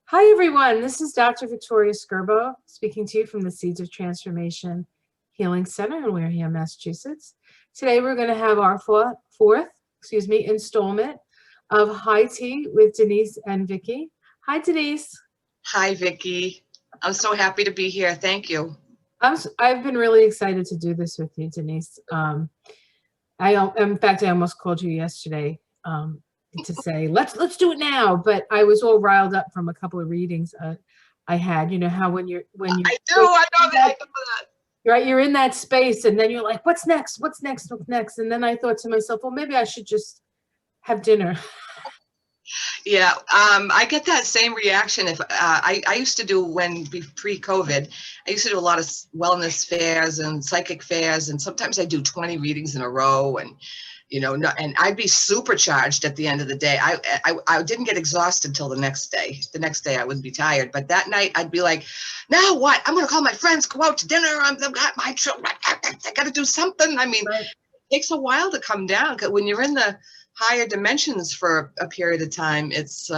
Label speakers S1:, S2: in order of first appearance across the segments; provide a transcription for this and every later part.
S1: Hi, everyone. This is Dr. Victoria Skirbo speaking to you from the Seeds of Transformation Healing Center in Wareham, Massachusetts. Today, we're going to have our fourth installment of High Tea with Denise and Vicki. Hi, Denise.
S2: Hi, Vicki. I'm so happy to be here. Thank you.
S1: I've been really excited to do this with you, Denise. In fact, I almost called you yesterday to say let's do it now, but I was all riled up from a couple of readings I had. You know how when you
S2: I know that.
S1: right, you're in that space, and then you're like, what's next? What's next? What's next? And then I thought to myself, well, maybe I should just have dinner.
S2: Yeah, I get that same reaction. If I used to do pre-COVID, I used to do a lot of wellness fairs and psychic fairs, and sometimes I do 20 readings in a row, and and I'd be supercharged at the end of the day. I didn't get exhausted till the next day. The next day I would be tired, but that night I'd be like, now what? I'm gonna call my friends, go out to dinner. I've got my children. I got to do something. I mean,
S1: Right.
S2: It takes a while to come down, because when you're in the higher dimensions for a period of time, it's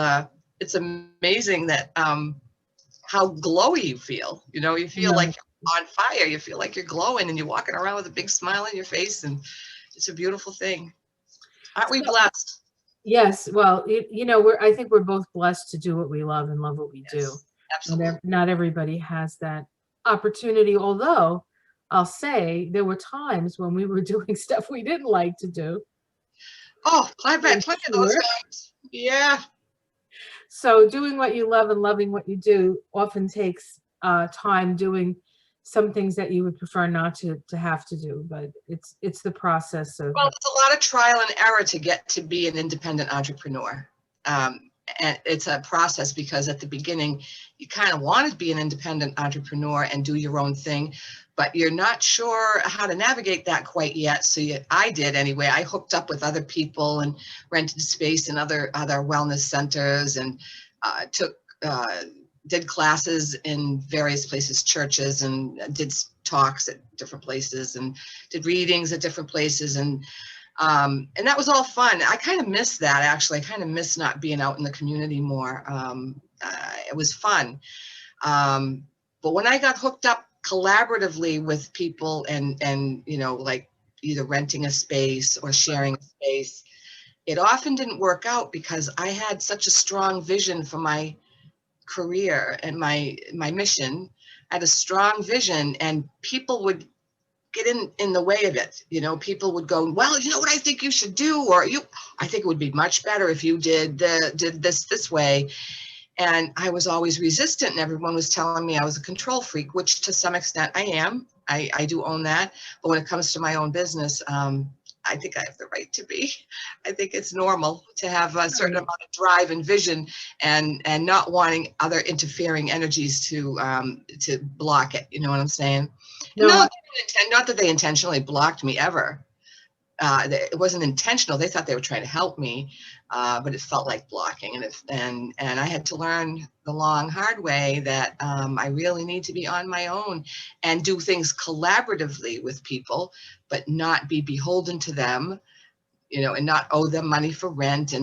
S2: amazing that how glowy you feel. You feel like you're on fire. You feel like you're glowing, and you're walking around with a big smile on your face, and it's a beautiful thing. Aren't we blessed?
S1: Yes. Well, I think we're both blessed to do what we love and love what we do.
S2: Absolutely.
S1: Not everybody has that opportunity. Although I'll say there were times when we were doing stuff we didn't like to do.
S2: Oh, I've had plenty of those times. Yeah.
S1: So doing what you love and loving what you do often takes time doing some things that you would prefer not to have to do, but it's the process of.
S2: Well, it's a lot of trial and error to get to be an independent entrepreneur. And it's a process, because at the beginning, you kind of want to be an independent entrepreneur and do your own thing, but you're not sure how to navigate that quite yet. So I did anyway. I hooked up with other people and rented space in other wellness centers, and did classes in various places, churches, and did talks at different places, and did readings at different places, and that was all fun. I kind of miss that, actually. I kind of miss not being out in the community more. It was fun. But when I got hooked up collaboratively with people and like either renting a space or sharing a space, it often didn't work out, because I had such a strong vision for my career and my mission. I had a strong vision, and people would get in the way of it. People would go, well, you know what I think you should do, or I think it would be much better if you did this way. And I was always resistant, and everyone was telling me I was a control freak, which to some extent I am. I do own that. But when it comes to my own business, I think I have the right to be. I think it's normal to have a certain amount of drive and vision, and not wanting other interfering energies to block it. You know what I'm saying?
S1: No.
S2: Not that they intentionally blocked me ever. It wasn't intentional. They thought they were trying to help me, but it felt like blocking. And I had to learn the long, hard way that I really need to be on my own and do things collaboratively with people, but not be beholden to them, and not owe them money for rent,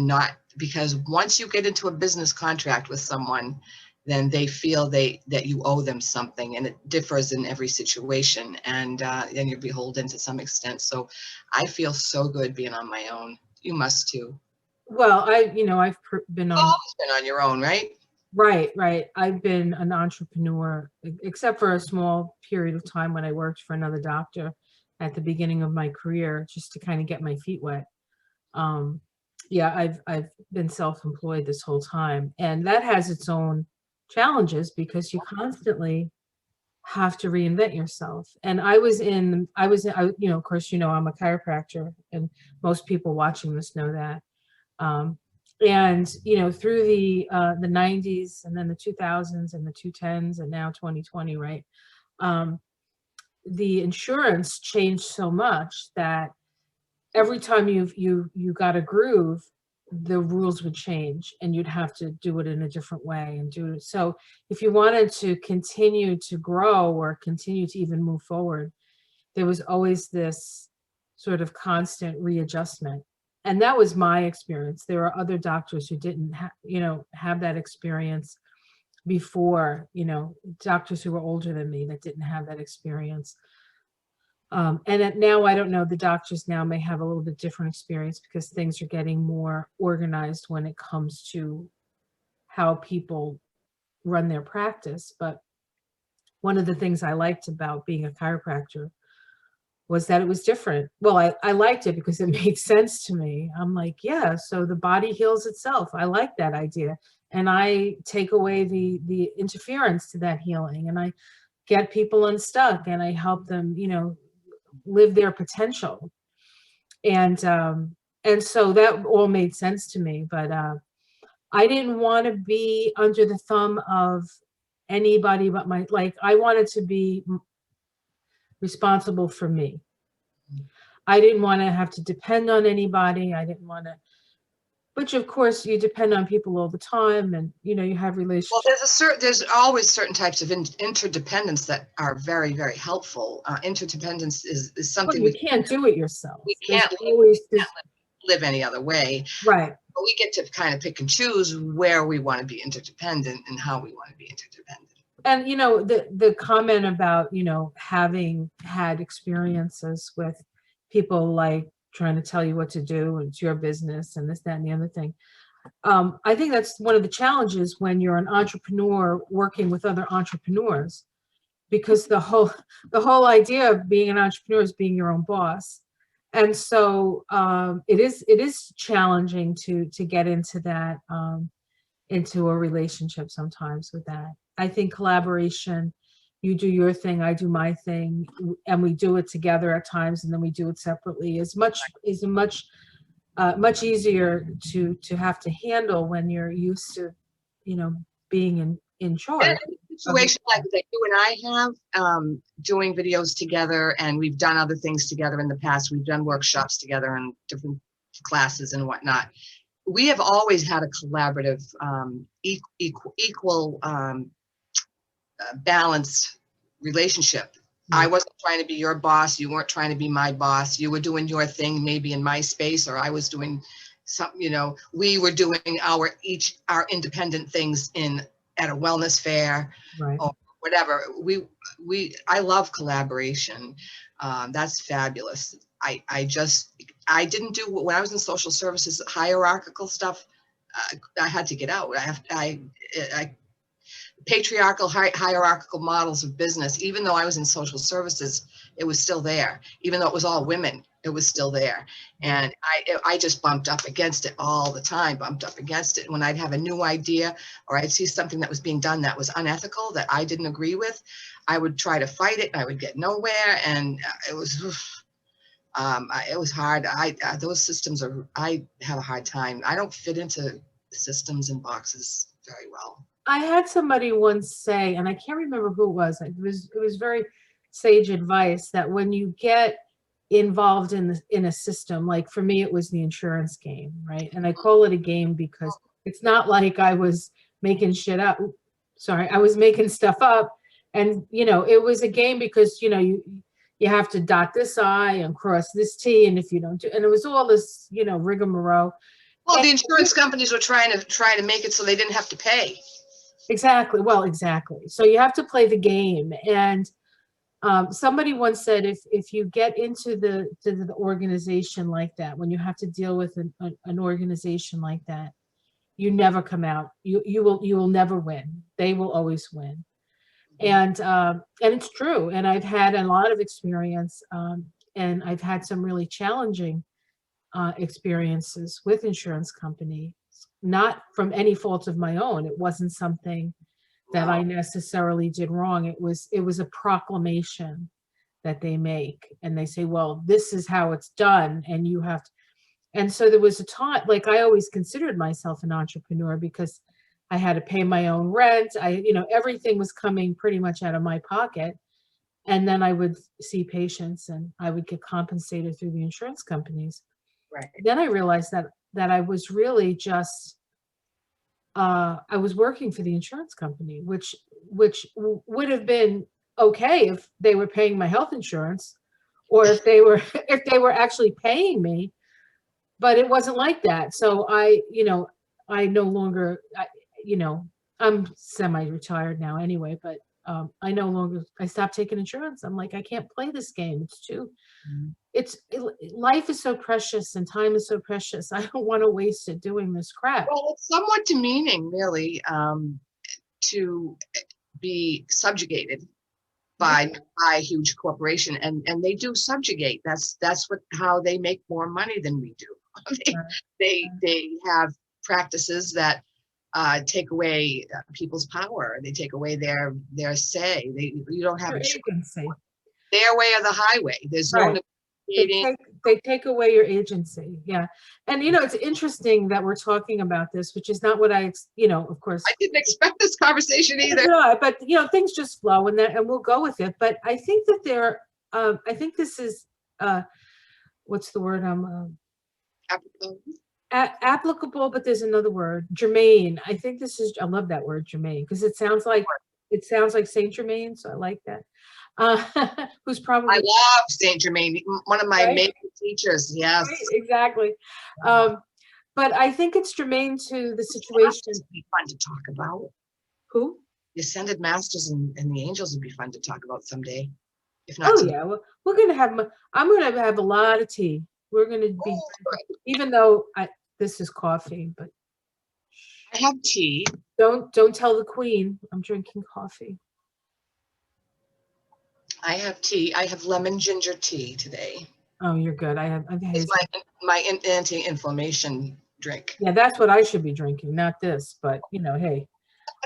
S2: because once you get into a business contract with someone, then they feel that you owe them something, and it differs in every situation, and then you're beholden to some extent. So I feel so good being on my own. You must too.
S1: Well, I've been on.
S2: Always been on your own, right?
S1: Right. I've been an entrepreneur, except for a small period of time when I worked for another doctor at the beginning of my career, just to kind of get my feet wet. Yeah, I've been self-employed this whole time, and that has its own challenges, because you constantly have to reinvent yourself. And of course, I'm a chiropractor, and most people watching this know that. And through the 90s, and then the 2000s, and the 2010s, and now 2020, right? The insurance changed so much that every time you got a groove, the rules would change, and you'd have to do it in a different way and do it. So if you wanted to continue to grow or continue to even move forward, there was always this sort of constant readjustment. And that was my experience. There are other doctors who didn't have that experience. before, doctors who were older than me that didn't have that experience. Now I don't know, the doctors now may have a little bit different experience because things are getting more organized when it comes to how people run their practice. But one of the things I liked about being a chiropractor was that it was different. Well, I liked it because it made sense to me. I'm like, yeah, so the body heals itself. I like that idea. And I take away the interference to that healing, and I get people unstuck, and I help them, live their potential. And so that all made sense to me. But I didn't want to be under the thumb of anybody but I wanted to be responsible for me. I didn't want to have to depend on anybody. I didn't want to, which of course you depend on people all the time, and you have
S2: Well,
S1: relationships.
S2: there's always certain types of interdependence that are very, very helpful. Interdependence is
S1: Well,
S2: something
S1: you can't do it yourself.
S2: we
S1: There's
S2: can't
S1: always this,
S2: live any other way.
S1: right.
S2: But we get to kind of pick and choose where we want to be interdependent and how we want to be interdependent.
S1: And the comment about having had experiences with people like trying to tell you what to do, and it's your business and this, that, and the other thing. I think that's one of the challenges when you're an entrepreneur working with other entrepreneurs, because the whole idea of being an entrepreneur is being your own boss. And so it is challenging to get into that, into a relationship sometimes with that. I think collaboration, you do your thing, I do my thing, and we do it together at times, and then we do it separately, is much easier to have to handle when you're used to, being in
S2: And
S1: charge.
S2: in a situation like that you and I have, doing videos together, and we've done other things together in the past. We've done workshops together and different classes and whatnot. We have always had a collaborative, equal, balanced relationship. I wasn't trying to be your boss. You weren't trying to be my boss. You were doing your thing, maybe in my space, or I was doing something, we were doing our independent things at a wellness fair,
S1: Right.
S2: or whatever. I love collaboration. That's fabulous. I didn't do, when I was in social services, hierarchical stuff. I had to get out. Patriarchal, hierarchical models of business, even though I was in social services, it was still there. Even though it was all women, it was still there. And I just bumped up against it all the time, bumped up against it. When I'd have a new idea, or I'd see something that was being done that was unethical, that I didn't agree with, I would try to fight it, and I would get nowhere. And it was hard. Those systems I have a hard time. I don't fit into systems and boxes very well.
S1: I had somebody once say, and I can't remember who it was. It was very sage advice, that when you get involved in a system, like for me, it was the insurance game, right? And I call it a game because it's not like I was making shit up. Sorry, I was making stuff up, and it was a game because you have to dot this I and cross this T, and if you don't do, and it was all this rigmarole.
S2: Well, the insurance companies were trying to make it so they didn't have to pay.
S1: Exactly. Well, exactly. So you have to play the game. And somebody once said, if you get into the organization like that, when you have to deal with an organization like that, you never come out. You will never win. They will always win. And it's true. And I've had a lot of experience, and I've had some really challenging experiences with insurance companies, not from any fault of my own. It wasn't something that I necessarily did wrong. It was a proclamation that they make, and they say, well, this is how it's done, and you have to. And so there was a time, like, I always considered myself an entrepreneur because I had to pay my own rent. Everything was coming pretty much out of my pocket. And then I would see patients, and I would get compensated through the insurance companies.
S2: Right.
S1: Then I realized that I was really just I was working for the insurance company, which would have been okay if they were paying my health insurance, or if they were actually paying me, but it wasn't like that. So I no longer, I'm semi-retired now anyway, but I stopped taking insurance. I'm like, I can't play this game. It's too, life is so precious and time is so precious. I don't want to waste it doing this crap.
S2: Well, it's somewhat demeaning, really, to be subjugated by a huge corporation, and they do subjugate. That's how they make more money than we do. They have practices that take away people's power. They take away their say. You don't have a choice.
S1: Agency.
S2: Their way or the highway. There's no negotiating.
S1: They take away your agency. Yeah. And, it's interesting that we're talking about this, which is not what of course.
S2: I didn't expect this conversation either.
S1: But, things just flow and we'll go with it. But I think that I think this is, what's the word? Applicable, but there's another word, germane. I think I love that word, germane, because it sounds like Saint Germain. So I like that. Who's probably,
S2: I love Saint Germain, one of my main teachers. Yes,
S1: right, exactly. But I think it's germane to the situation.
S2: It'd be fun to talk about.
S1: Who?
S2: The ascended masters and the angels would be fun to talk about someday. If not,
S1: yeah, well, I'm gonna have a lot of tea. We're gonna be, even though this is coffee, but
S2: I have tea.
S1: Don't tell the queen I'm drinking coffee.
S2: I have tea. I have lemon ginger tea today.
S1: Oh, you're good.
S2: It's my anti-inflammation drink.
S1: Yeah, that's what I should be drinking, not this. But hey,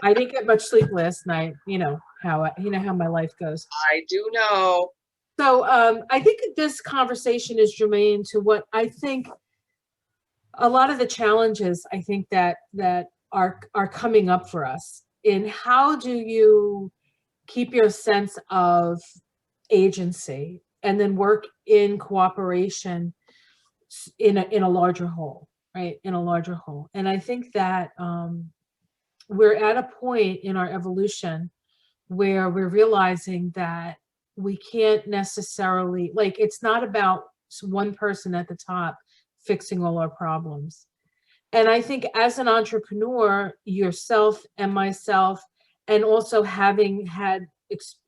S1: I didn't get much sleep last night. You know how my life goes.
S2: I do know.
S1: So I think this conversation is germane to what I think a lot of the challenges I think that are coming up for us. In how do you keep your sense of agency and then work in cooperation in a larger whole, right? In a larger whole. And I think that we're at a point in our evolution where we're realizing that we can't necessarily, it's not about one person at the top fixing all our problems. And I think as an entrepreneur, yourself and myself, and also having had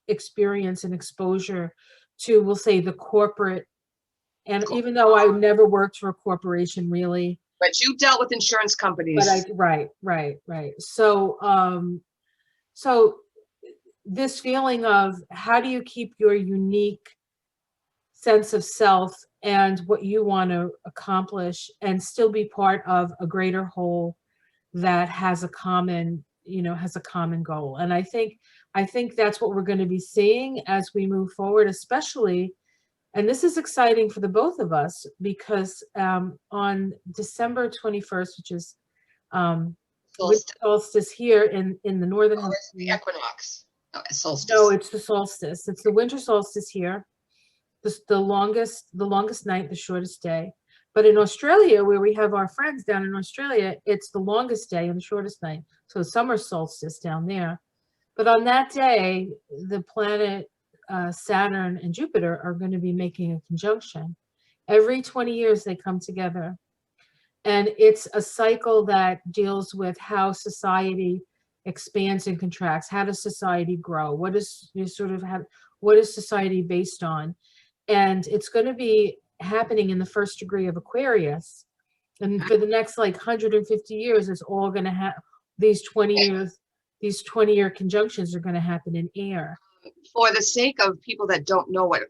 S1: experience and exposure to, we'll say, the corporate, and even though I never worked for a corporation really.
S2: But you dealt with insurance companies.
S1: But right. So, so this feeling of how do you keep your unique sense of self and what you want to accomplish and still be part of a greater whole that has a common goal. And I think that's what we're going to be seeing as we move forward, especially, and this is exciting for the both of us, because on December 21st, which is solstice here in the northern hemisphere.
S2: The equinox. No, solstice.
S1: No, it's the solstice. It's the winter solstice here. The longest night, the shortest day. But in Australia, where we have our friends down in Australia, it's the longest day and the shortest night. So summer solstice down there. But on that day, the planet Saturn and Jupiter are going to be making a conjunction. Every 20 years they come together. And it's a cycle that deals with how society expands and contracts. How does society grow? What is society based on? And it's going to be happening in the first degree of Aquarius. And for the next 150 years, it's all going to have these 20-year conjunctions are going to happen in air.
S2: For the sake of people that don't know what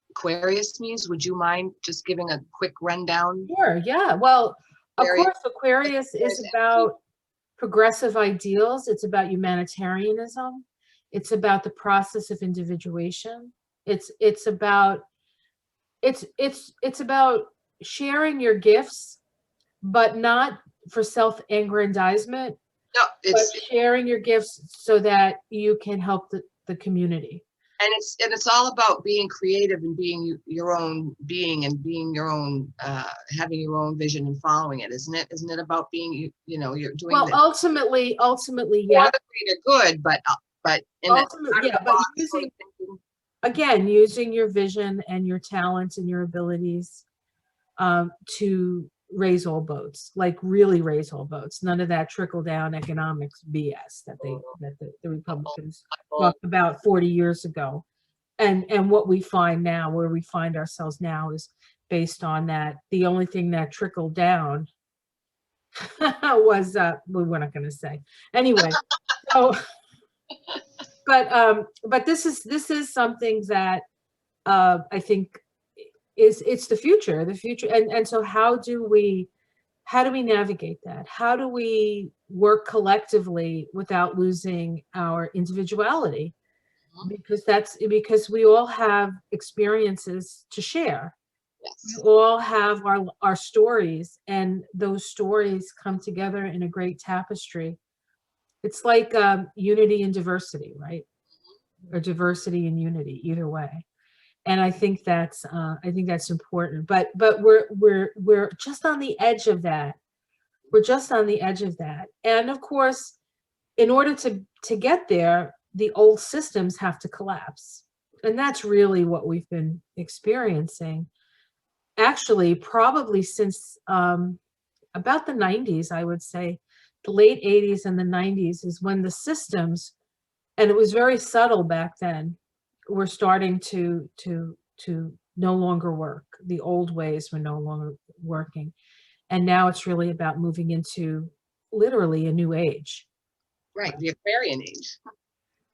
S2: Aquarius means, would you mind just giving a quick rundown?
S1: Sure, yeah. Well, of course, Aquarius is about progressive ideals. It's about humanitarianism. It's about the process of individuation. It's about sharing your gifts, but not for self-aggrandizement.
S2: No,
S1: but sharing your gifts so that you can help the community.
S2: And it's all about being creative and being your own being and being your own, having your own vision and following it, isn't it? Isn't it about being, you're doing
S1: well, ultimately, yeah.
S2: The greater good, but
S1: ultimately, yeah, but using your vision and your talents and your abilities to raise all boats, like really raise all boats. None of that trickle down economics BS that the Republicans talked about 40 years ago. And what we find now, where we find ourselves now, is based on that. The only thing that trickled down was we're not going to say anyway. So, but this is something that I think it's the future, and so how do we navigate that? How do we work collectively without losing our individuality? Because we all have experiences to share.
S2: Yes.
S1: We all have our stories, and those stories come together in a great tapestry. It's like unity and diversity, right? Or diversity and unity, either way. And I think that's important. But we're just on the edge of that. We're just on the edge of that. And of course, in order to get there, the old systems have to collapse. And that's really what we've been experiencing. Actually, probably since about the 90s, I would say. The late 80s and the 90s is when the systems, and it was very subtle back then, were starting to no longer work. The old ways were no longer working. And now it's really about moving into literally a new age.
S2: Right, the Aquarian age.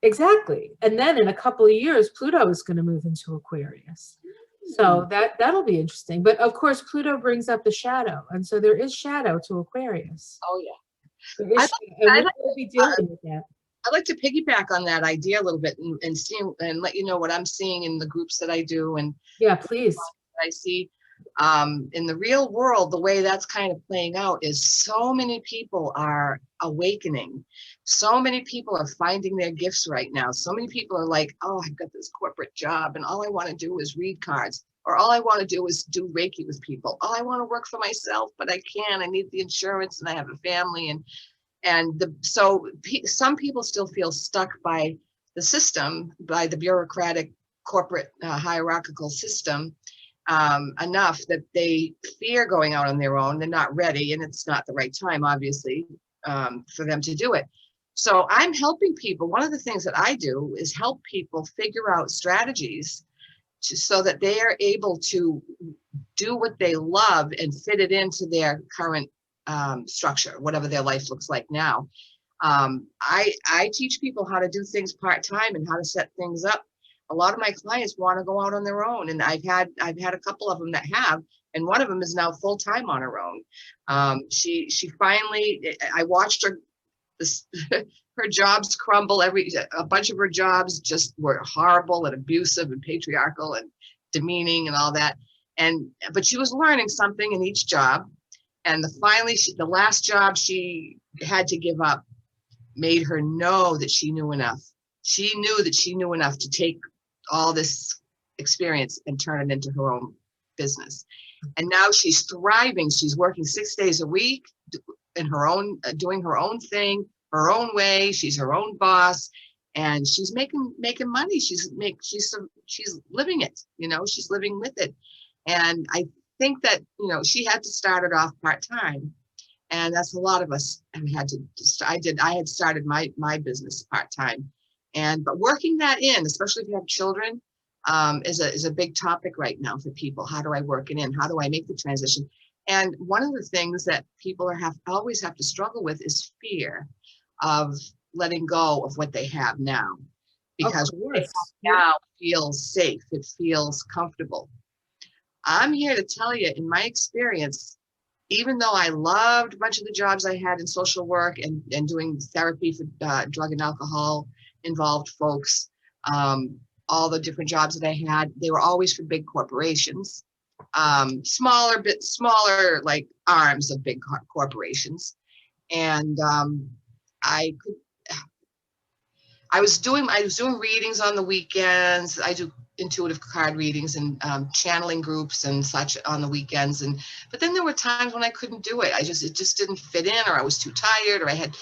S1: Exactly. And then in a couple of years, Pluto is going to move into Aquarius. So that'll be interesting. But of course, Pluto brings up the shadow. And so there is shadow to Aquarius.
S2: Oh, yeah.
S1: And we'll be dealing with that.
S2: I'd like to piggyback on that idea a little bit and see and let you know what I'm seeing in the groups that I do. And
S1: yeah, please.
S2: I see in the real world, the way that's kind of playing out is so many people are awakening. So many people are finding their gifts right now. So many people are like, oh, I've got this corporate job and all I want to do is read cards, or all I want to do is do Reiki with people. Oh, I want to work for myself, but I can't. I need the insurance and I have a family. So some people still feel stuck by the system, by the bureaucratic corporate hierarchical system enough that they fear going out on their own. They're not ready, and it's not the right time, obviously, for them to do it. So I'm helping people. One of the things that I do is help people figure out strategies so that they are able to do what they love and fit it into their current structure, whatever their life looks like now. I teach people how to do things part-time and how to set things up. A lot of my clients want to go out on their own, and I've had a couple of them that have, and one of them is now full-time on her own. She finally, I watched her, her jobs crumble. A bunch of her jobs just were horrible and abusive and patriarchal and demeaning and all that. But she was learning something in each job. And the last job she had to give up made her know that she knew enough. She knew that she knew enough to take all this experience and turn it into her own business. And now she's thriving. She's working 6 days a week in her own, doing her own thing, her own way. She's her own boss, and she's making money. She's living it. She's living with it. And I think that she had to start it off part-time, and that's a lot of us have had to. I had started my business part-time, but working that in, especially if you have children, is a big topic right now for people. How do I work it in? How do I make the transition? And one of the things that people always have to struggle with is fear of letting go of what they have now, because what they have now feels safe. It feels comfortable. I'm here to tell you, in my experience, even though I loved a bunch of the jobs I had in social work and doing therapy for drug and alcohol involved folks, all the different jobs that I had, they were always for big corporations, smaller like arms of big corporations. And I was doing readings on the weekends. I do intuitive card readings and channeling groups and such on the weekends. But then there were times when I couldn't do it. It just didn't fit in, or I was too tired, or I had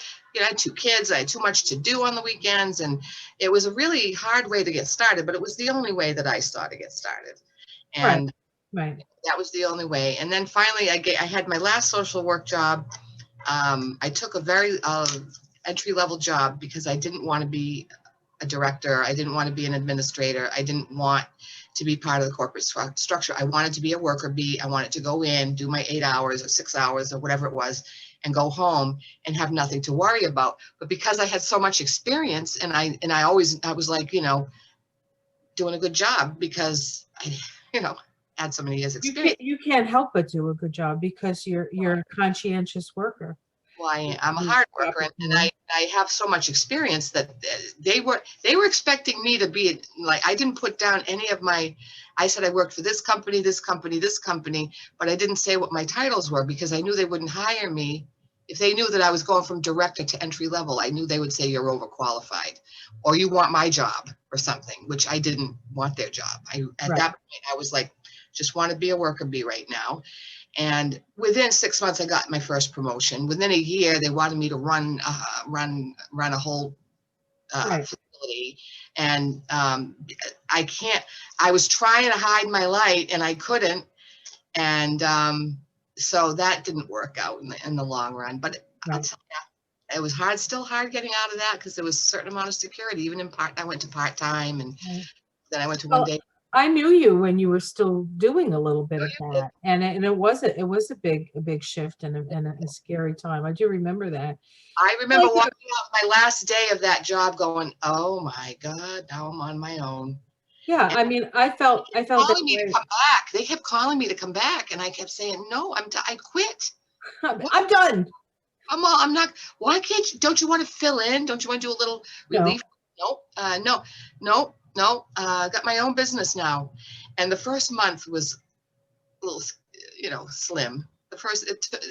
S2: 2 kids. I had too much to do on the weekends. And it was a really hard way to get started, but it was the only way that I saw to get started. And
S1: Right.
S2: That was the only way. And then finally, I had my last social work job. I took a very entry-level job because I didn't want to be a director. I didn't want to be an administrator. I didn't want to be part of the corporate structure. I wanted to be a worker bee. I wanted to go in, do my 8 hours or 6 hours or whatever it was, and go home and have nothing to worry about. But because I had so much experience, and I was like, doing a good job because I, had so many years experience.
S1: You can't help but do a good job because you're a conscientious worker.
S2: Well, I'm a hard worker, and I have so much experience that they were expecting me to be like, I didn't put down any of my, I said I worked for this company, this company, this company, but I didn't say what my titles were because I knew they wouldn't hire me. If they knew that I was going from director to entry level, I knew they would say you're overqualified or you want my job or something, which I didn't want their job. At
S1: Right.
S2: that point, I was like, just want to be a worker bee right now. And within 6 months, I got my first promotion. Within a year, they wanted me to run a whole
S1: Right.
S2: facility. And I was trying to hide my light and I couldn't. And so that didn't work out in the long run. But I'll
S1: Right.
S2: tell you, it was hard, still hard getting out of that because there was a certain amount of security. Even I went to part-time, and
S1: Right.
S2: then I went to one
S1: Well,
S2: day.
S1: I knew you when you were still doing a little bit
S2: Oh,
S1: of
S2: you did.
S1: that, and it was a big shift and a scary time. I do remember that.
S2: I remember
S1: Like,
S2: walking out my last day of that job going, oh my God, now I'm on my own.
S1: yeah,
S2: And
S1: I mean, I felt that
S2: calling me to
S1: way.
S2: come back. They kept calling me to come back. And I kept saying, no, I quit. What?
S1: I'm done.
S2: I'm not, why can't you, don't you want to fill in? Don't you want to do a little
S1: No.
S2: relief? Nope. No. Got my own business now. And the first month was a little, slim. It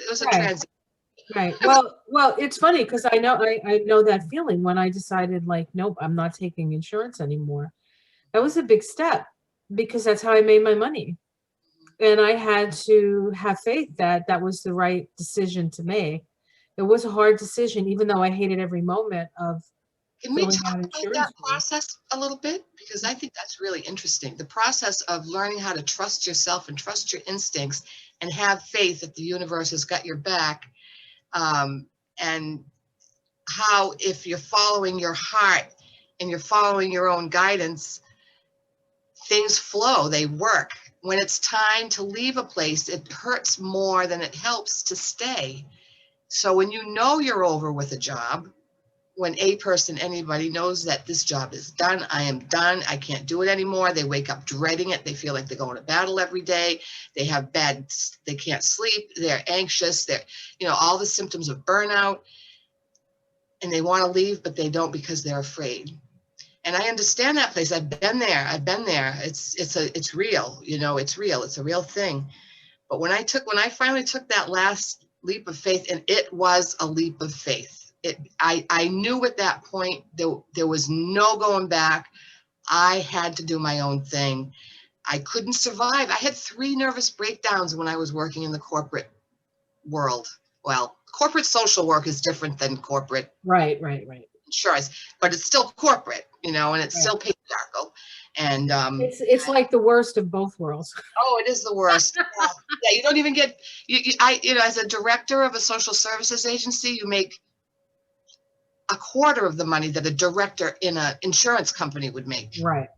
S2: was a
S1: Right.
S2: transition.
S1: Right. Well, it's funny because I know that feeling when I decided like, nope, I'm not taking insurance anymore. That was a big step because that's how I made my money. And I had to have faith that that was the right decision to make. It was a hard decision, even though I hated every moment of
S2: Can we
S1: filling
S2: talk
S1: out
S2: about that
S1: insurance forms.
S2: process a little bit? Because I think that's really interesting. The process of learning how to trust yourself and trust your instincts and have faith that the universe has got your back. And how, if you're following your heart and you're following your own guidance, things flow, they work. When it's time to leave a place, it hurts more than it helps to stay. So when you know you're over with a job, when a person, anybody knows that this job is done, I am done, I can't do it anymore. They wake up dreading it. They feel like they're going to battle every day. They have they can't sleep. They're anxious. They're, all the symptoms of burnout, and they want to leave, but they don't because they're afraid. And I understand that place. I've been there. It's real. It's real. It's a real thing. But when I finally took that last leap of faith, and it was a leap of faith. I knew at that point there was no going back. I had to do my own thing. I couldn't survive. I had 3 nervous breakdowns when I was working in the corporate world. Well, corporate social work is different than corporate
S1: Right.
S2: insurance, but it's still corporate, and it's
S1: Right.
S2: still patriarchal. And
S1: It's like the worst of both worlds.
S2: oh, it is the worst. Yeah, you don't even get as a director of a social services agency, you make a quarter of the money that a director in an insurance company would make.
S1: Right.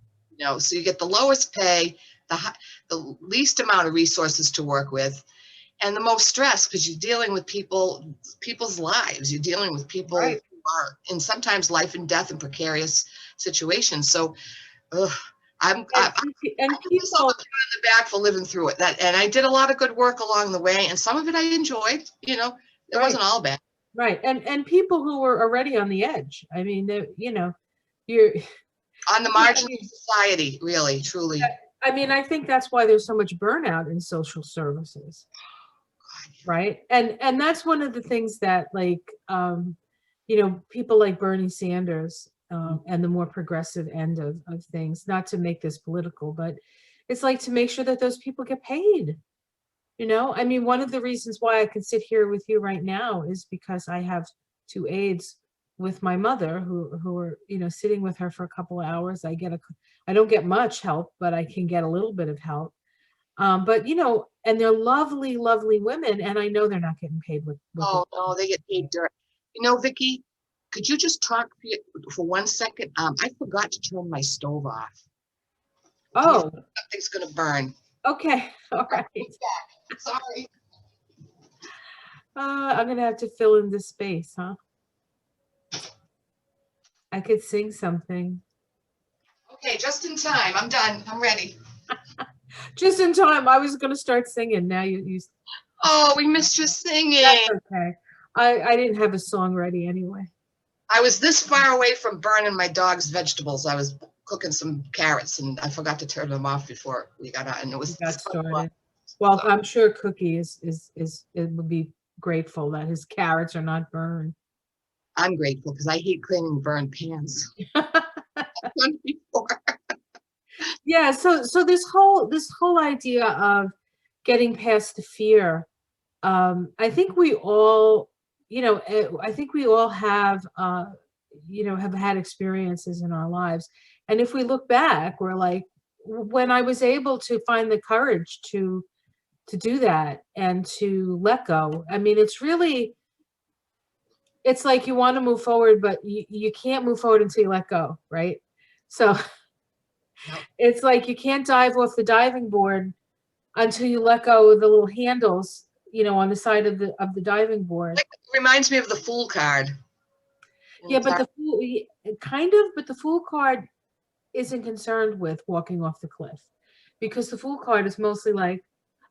S2: So you get the lowest pay, the least amount of resources to work with, and the most stress because you're dealing with people's lives. You're dealing with people
S1: Right.
S2: who are in sometimes life and death and precarious situations. So, ugh, I
S1: And
S2: give myself
S1: people,
S2: a pat on the back for living through it. And I did a lot of good work along the way, and some of it I enjoyed. It
S1: right.
S2: wasn't all bad.
S1: Right. And people who were already on the edge. I mean, you're,
S2: On the
S1: I
S2: margin of
S1: mean,
S2: society, really, truly.
S1: I think that's why there's so much burnout in social services. Right. And that's one of the things that like, people like Bernie Sanders, and the more progressive end of things, not to make this political, but it's like to make sure that those people get paid. I mean, one of the reasons why I can sit here with you right now is because I have 2 aides with my mother who are, sitting with her for a couple of hours. I don't get much help, but I can get a little bit of help. But you know, and they're lovely, lovely women, and I know they're not getting paid with it.
S2: Oh, no, they get paid dirt. You know, Vicki, could you just talk for 1 second? I forgot to turn my stove off. I'm
S1: Oh,
S2: afraid something's gonna burn.
S1: okay. All right.
S2: Sorry.
S1: I'm gonna have to fill in this space, huh? I could sing something.
S2: Okay, just in time. I'm done. I'm ready.
S1: Just in time. I was gonna start singing. Now you
S2: Oh, we missed your singing.
S1: that's okay. I didn't have a song ready anyway.
S2: I was this far away from burning my dog's vegetables. I was cooking some carrots and I forgot to turn them off before we got on. And it
S1: We
S2: was
S1: got
S2: so fun.
S1: started. Well, I'm sure Cookie is it would be grateful that his carrots are not burned.
S2: I'm grateful because I hate cleaning burned pans. I've done it before.
S1: Yeah, so this whole idea of getting past the fear, I think we all, you know, I think we all have, you know, have had experiences in our lives, and if we look back, we're like, when I was able to find the courage to do that and to let go. I mean, it's really, it's like you want to move forward, but you can't move forward until you let go, right? So
S2: Yep.
S1: it's like you can't dive off the diving board until you let go of the little handles, you know, on the side of the diving board.
S2: Like, it reminds me of the Fool card.
S1: Yeah, but the fool, kind of, but the fool card isn't concerned with walking off the cliff, because the fool card is mostly like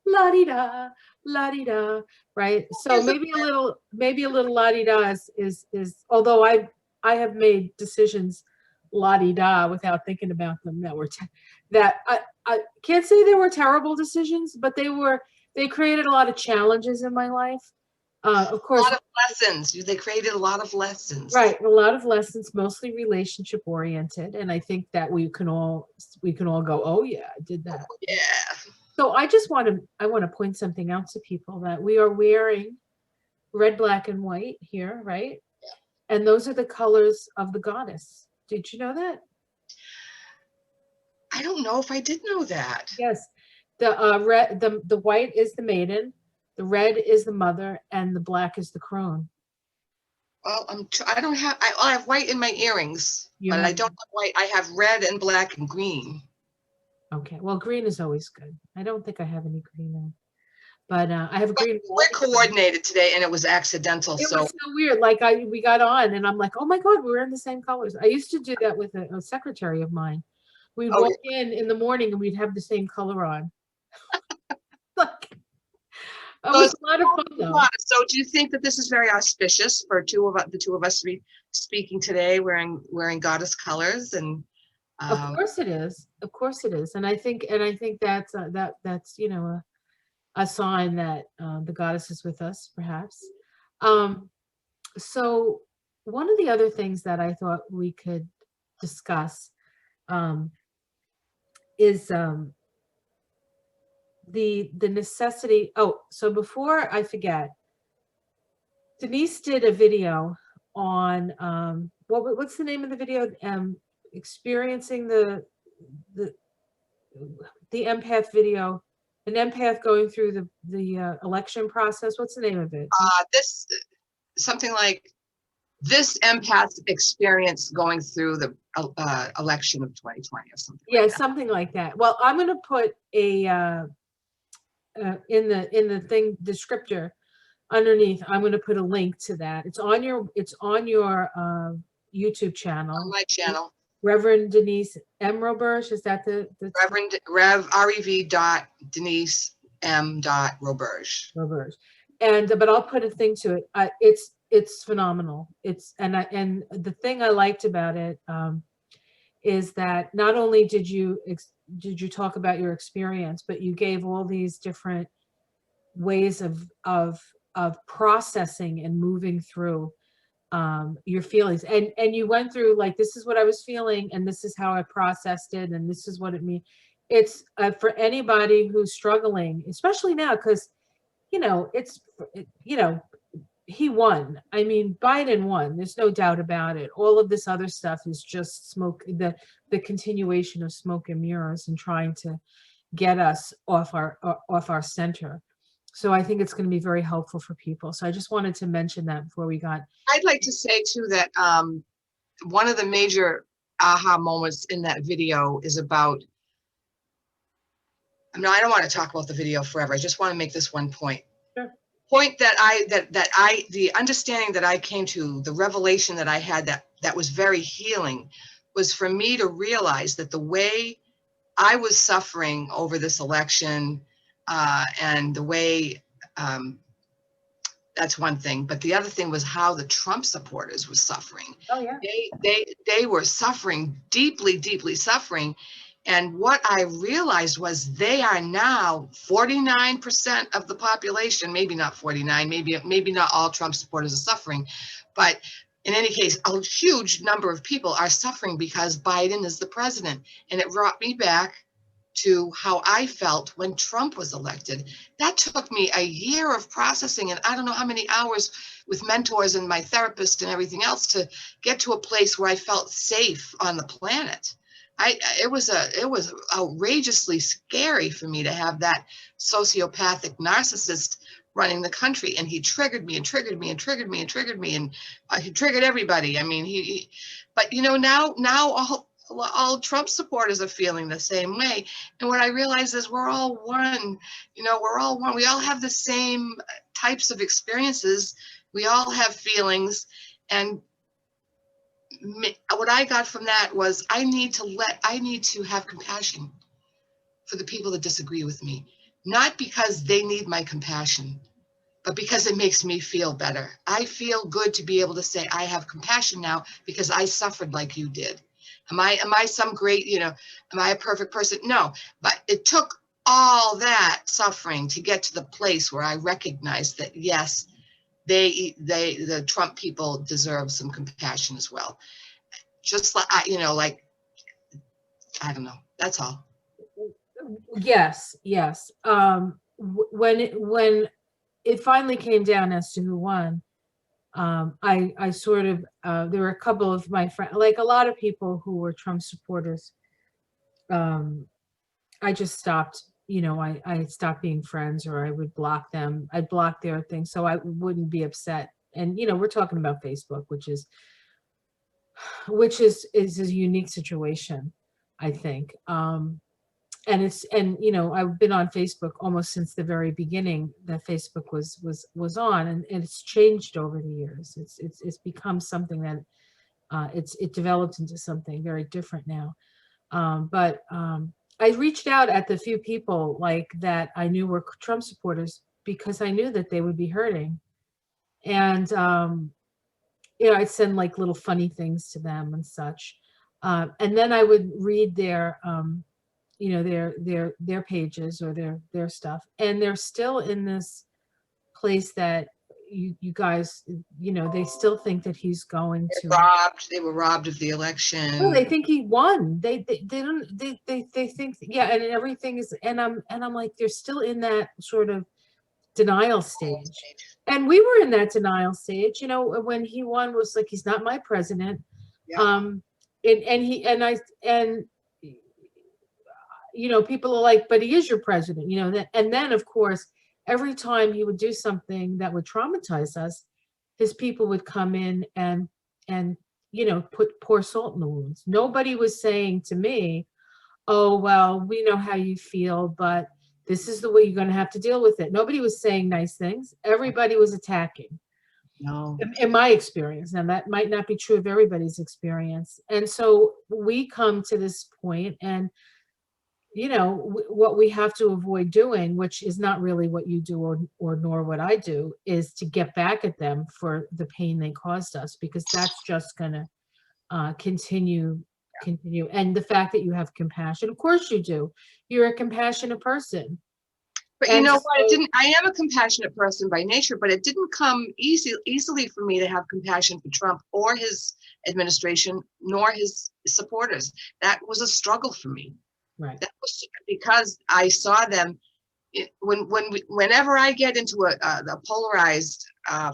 S1: la di da, la di da, right? So maybe a little la di da is although I have made decisions la di da without thinking about them that were that I can't say they were terrible decisions, but they created a lot of challenges in my life. Of
S2: A
S1: course,
S2: lot of lessons. They created a lot of lessons.
S1: right, a lot of lessons, mostly relationship oriented, and I think that we can all go, oh yeah, I did that.
S2: Yeah.
S1: So I want to point something out to people, that we are wearing red, black, and white here, right? And those are the colors of the goddess. Did you know that?
S2: I don't know if I did know that.
S1: Yes. The red, the white is the maiden, the red is the mother, and the black is the crone.
S2: Well, I don't have, I have white in my earrings,
S1: You
S2: but I
S1: have,
S2: don't have white. I have red and black and green.
S1: okay. Well, green is always good. I don't think I have any green in, but I have a
S2: But
S1: green.
S2: we're coordinated today and it was accidental.
S1: It
S2: So
S1: was so weird. Like we got on and I'm like, oh my God, we're in the same colors. I used to do that with a secretary of mine. We'd
S2: oh,
S1: walk in the morning and we'd have the same color on. Like, it
S2: so
S1: was a lot of fun though.
S2: so do you think that this is very auspicious for the two of us speaking today, wearing goddess colors? And
S1: Of course it is. Of course it is. And I think that's that's, you know, a sign that the goddess is with us, perhaps. Um, so one of the other things that I thought we could discuss um, is the necessity. Oh, so before I forget, Denise did a video on what's the name of the video? Experiencing the the empath video, an empath going through the election process. What's the name of it?
S2: this something like this empath experience going through the election of 2020 or something.
S1: Yeah,
S2: Like that.
S1: something like that. Well, I'm going to put a in the thing descriptor underneath. I'm going to put a link to that. It's on your YouTube channel.
S2: On my channel.
S1: Reverend Denise M. Roberge, is that the
S2: Reverend Rev dot Denise M. dot Roberge.
S1: Roberge? And but I'll put a thing to it. It's phenomenal. And the thing I liked about it is that not only did you talk about your experience, but you gave all these different ways of processing and moving through your feelings, and you went through like, this is what I was feeling and this is how I processed it and this is what it means. It's for anybody who's struggling, especially now, because you know you know, he won. I mean, Biden won, there's no doubt about it. All of this other stuff is just smoke, the continuation of smoke and mirrors, and trying to get us off our center. So I think it's going to be very helpful for people. So I just wanted to mention that before we got.
S2: I'd like to say too that one of the major aha moments in that video is about, I mean, I don't want to talk about the video forever. I just want to make this one point.
S1: Sure.
S2: Point that the understanding that I came to, the revelation that I had that was very healing, was for me to realize that the way I was suffering over this election and the way, that's one thing, but the other thing was how the Trump supporters were suffering.
S1: Oh yeah.
S2: They were suffering, deeply, deeply suffering. And what I realized was they are now 49% of the population, maybe not 49, maybe not all Trump supporters are suffering, but in any case, a huge number of people are suffering because Biden is the president. And it brought me back to how I felt when Trump was elected. That took me a year of processing, and I don't know how many hours with mentors and my therapist and everything else to get to a place where I felt safe on the planet. It was outrageously scary for me to have that sociopathic narcissist running the country, and he triggered me and triggered me and triggered me and triggered me, and he triggered everybody. I mean, but you know, now all Trump supporters are feeling the same way. And what I realize is we're all one, you know, we're all one. We all have the same types of experiences. We all have feelings. And what I got from that was I need to have compassion for the people that disagree with me, not because they need my compassion, but because it makes me feel better. I feel good to be able to say I have compassion now because I suffered like you did. Am I some great, you know, am I a perfect person? No, but it took all that suffering to get to the place where I recognized that, yes, the Trump people deserve some compassion as well. Just like, you know, like, I don't know. That's all.
S1: Yes. When it finally came down as to who won, I sort of, there were a couple of my friends, like a lot of people who were Trump supporters. I just stopped, you know, I stopped being friends, or I would block them. I'd block their things so I wouldn't be upset. And, you know, we're talking about Facebook, which is a unique situation, I think. And you know, I've been on Facebook almost since the very beginning that Facebook was on, and it's changed over the years. It's become something that it developed into something very different now. But I reached out at the few people like that I knew were Trump supporters because I knew that they would be hurting. And you know, I'd send like little funny things to them and such. And then I would read their you know, their pages or their stuff, and they're still in this place that you guys, you know, they still think that he's going to
S2: They were robbed of the election.
S1: well, they think he won. They don't they think, yeah, and everything is, and I'm like, they're still in that sort of denial stage. And we were in that denial stage, you know, when he won, was like, he's not my president.
S2: Yeah.
S1: And you know, people are like, but he is your president, you know. And then of course, every time he would do something that would traumatize us, his people would come in and you know, pour salt in the wounds. Nobody was saying to me, oh well, we know how you feel, but this is the way you're going to have to deal with it. Nobody was saying nice things. Everybody was attacking.
S2: No.
S1: In my experience, now that might not be true of everybody's experience. And so we come to this point, and you know, what we have to avoid doing, which is not really what you do or nor what I do, is to get back at them for the pain they caused us, because that's just going to continue. And the fact that you have compassion, of course you do. You're a compassionate person.
S2: But you know what? I am a compassionate person by nature, but it didn't come easily for me to have compassion for Trump or his administration, nor his supporters. That was a struggle for me.
S1: Right.
S2: That was because I saw them whenever I get into a polarized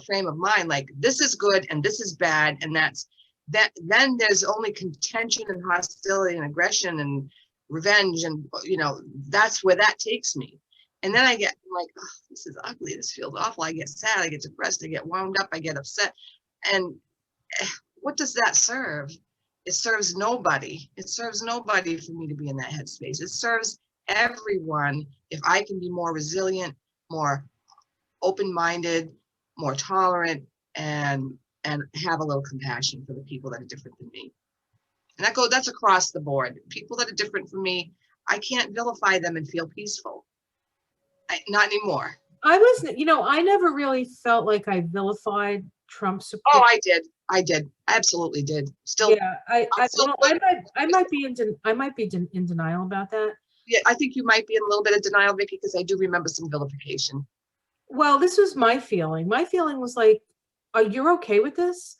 S2: frame of mind, like this is good and this is bad, and then there's only contention and hostility and aggression and revenge, and that's where that takes me. And then I get like, oh, this is ugly, this feels awful, I get sad, I get depressed, I get wound up, I get upset. And what does that serve? It serves nobody. It serves nobody for me to be in that headspace. It serves everyone if I can be more resilient, more open-minded, more tolerant, and have a little compassion for the people that are different than me. And that's across the board. People that are different from me, I can't vilify them and feel peaceful. Not anymore.
S1: I never really felt like I vilified Trump support.
S2: Oh, I did. I absolutely did. Still,
S1: yeah, I might be in denial about that.
S2: Yeah, I think you might be in a little bit of denial, Vicki, because I do remember some vilification.
S1: Well, this was my feeling. My feeling was like, are you okay with this?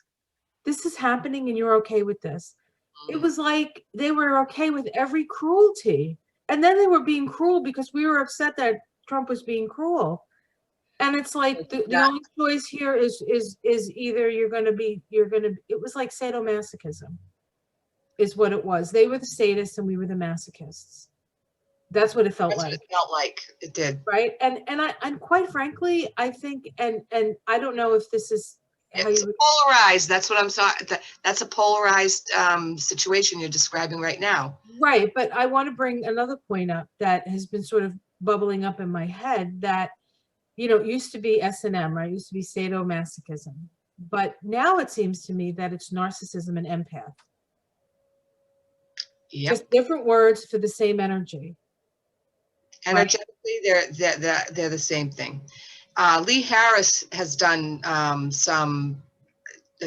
S1: This is happening and you're okay with this. It was like they were okay with every cruelty. And then they were being cruel because we were upset that Trump was being cruel. And it's like the only choice here is either it was like sadomasochism is what it was. They were the sadists and we were the masochists. That's what it felt like.
S2: It felt like it did.
S1: Right. And quite frankly, I think, and I don't know if this is
S2: it's polarized. That's what I'm sorry. That's a polarized situation you're describing right now.
S1: Right. But I want to bring another point up that has been sort of bubbling up in my head that, it used to be S&M, right? It used to be sadomasochism. But now it seems to me that it's narcissism and empath.
S2: Yep.
S1: Just different words for the same energy.
S2: Energetically, they're the same thing. Lee Harris has done some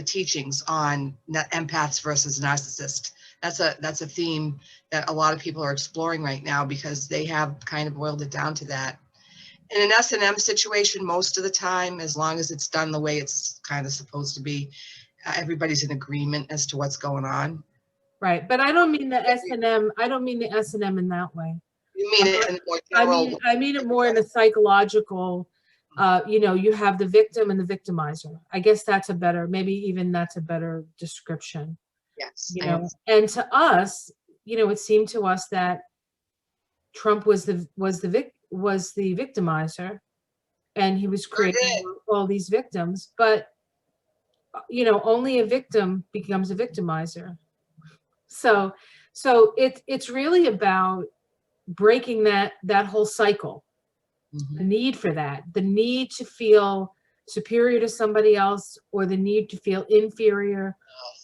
S2: teachings on empaths versus narcissists. That's a theme that a lot of people are exploring right now because they have kind of boiled it down to that. In an S&M situation, most of the time, as long as it's done the way it's kind of supposed to be, everybody's in agreement as to what's going on.
S1: Right, but I don't mean the S&M. I don't mean the S&M in that way.
S2: You mean it in more general?
S1: I mean it more in a psychological. You have the victim and the victimizer. I guess that's a better description.
S2: Yes.
S1: And to us, it seemed to us that Trump was the victimizer, and he was creating all these victims. But only a victim becomes a victimizer. So it's really about breaking that whole cycle. Mm-hmm. The need for that, the need to feel superior to somebody else, or the need to feel inferior,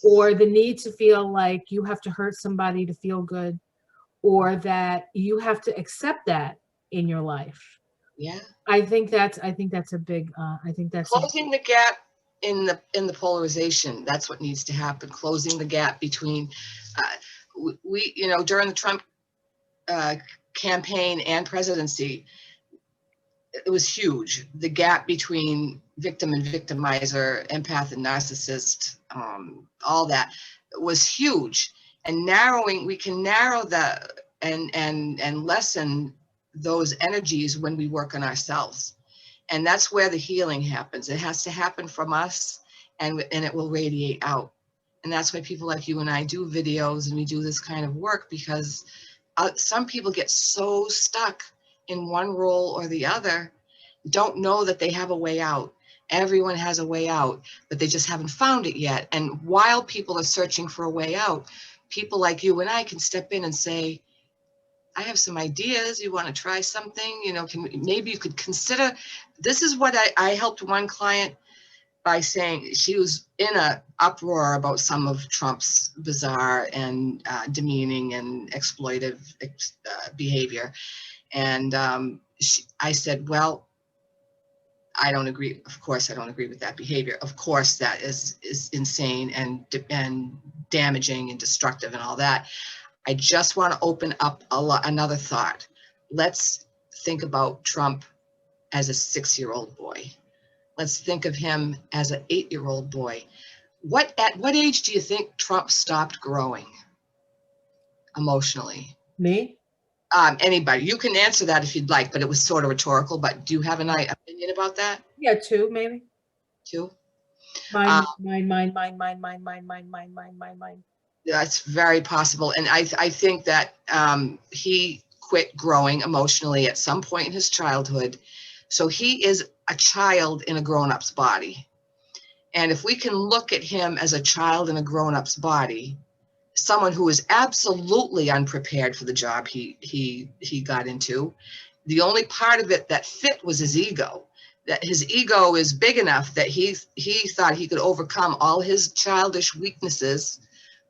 S1: or the need to feel like you have to hurt somebody to feel good, or that you have to accept that in your life.
S2: Yeah.
S1: I think that's a big,
S2: closing the gap in the polarization. That's what needs to happen. Closing the gap between, during the Trump campaign and presidency, it was huge. The gap between victim and victimizer, empath and narcissist, all that was huge. And we can narrow that and lessen those energies when we work on ourselves. And that's where the healing happens. It has to happen from us, and it will radiate out. And that's why people like you and I do videos and we do this kind of work, because some people get so stuck in one role or the other, don't know that they have a way out. Everyone has a way out, but they just haven't found it yet. And while people are searching for a way out, people like you and I can step in and say, I have some ideas. You want to try something? Maybe you could consider. This is what I helped one client by saying. She was in an uproar about some of Trump's bizarre and demeaning and exploitive behavior. And I said, well, I don't agree. Of course, I don't agree with that behavior. Of course, that is insane and damaging and destructive and all that. I just want to open up another thought. Let's think about Trump as a 6-year-old boy. Let's think of him as an 8-year-old boy. At what age do you think Trump stopped growing emotionally?
S1: Me?
S2: Anybody. You can answer that if you'd like, but it was sort of rhetorical. But do you have an opinion about that?
S1: Yeah, 2, maybe.
S2: 2?
S1: Mine.
S2: That's very possible. And I think that he quit growing emotionally at some point in his childhood. So he is a child in a grown-up's body. And if we can look at him as a child in a grown-up's body, someone who is absolutely unprepared for the job he got into, the only part of it that fit was his ego. That his ego is big enough that he thought he could overcome all his childish weaknesses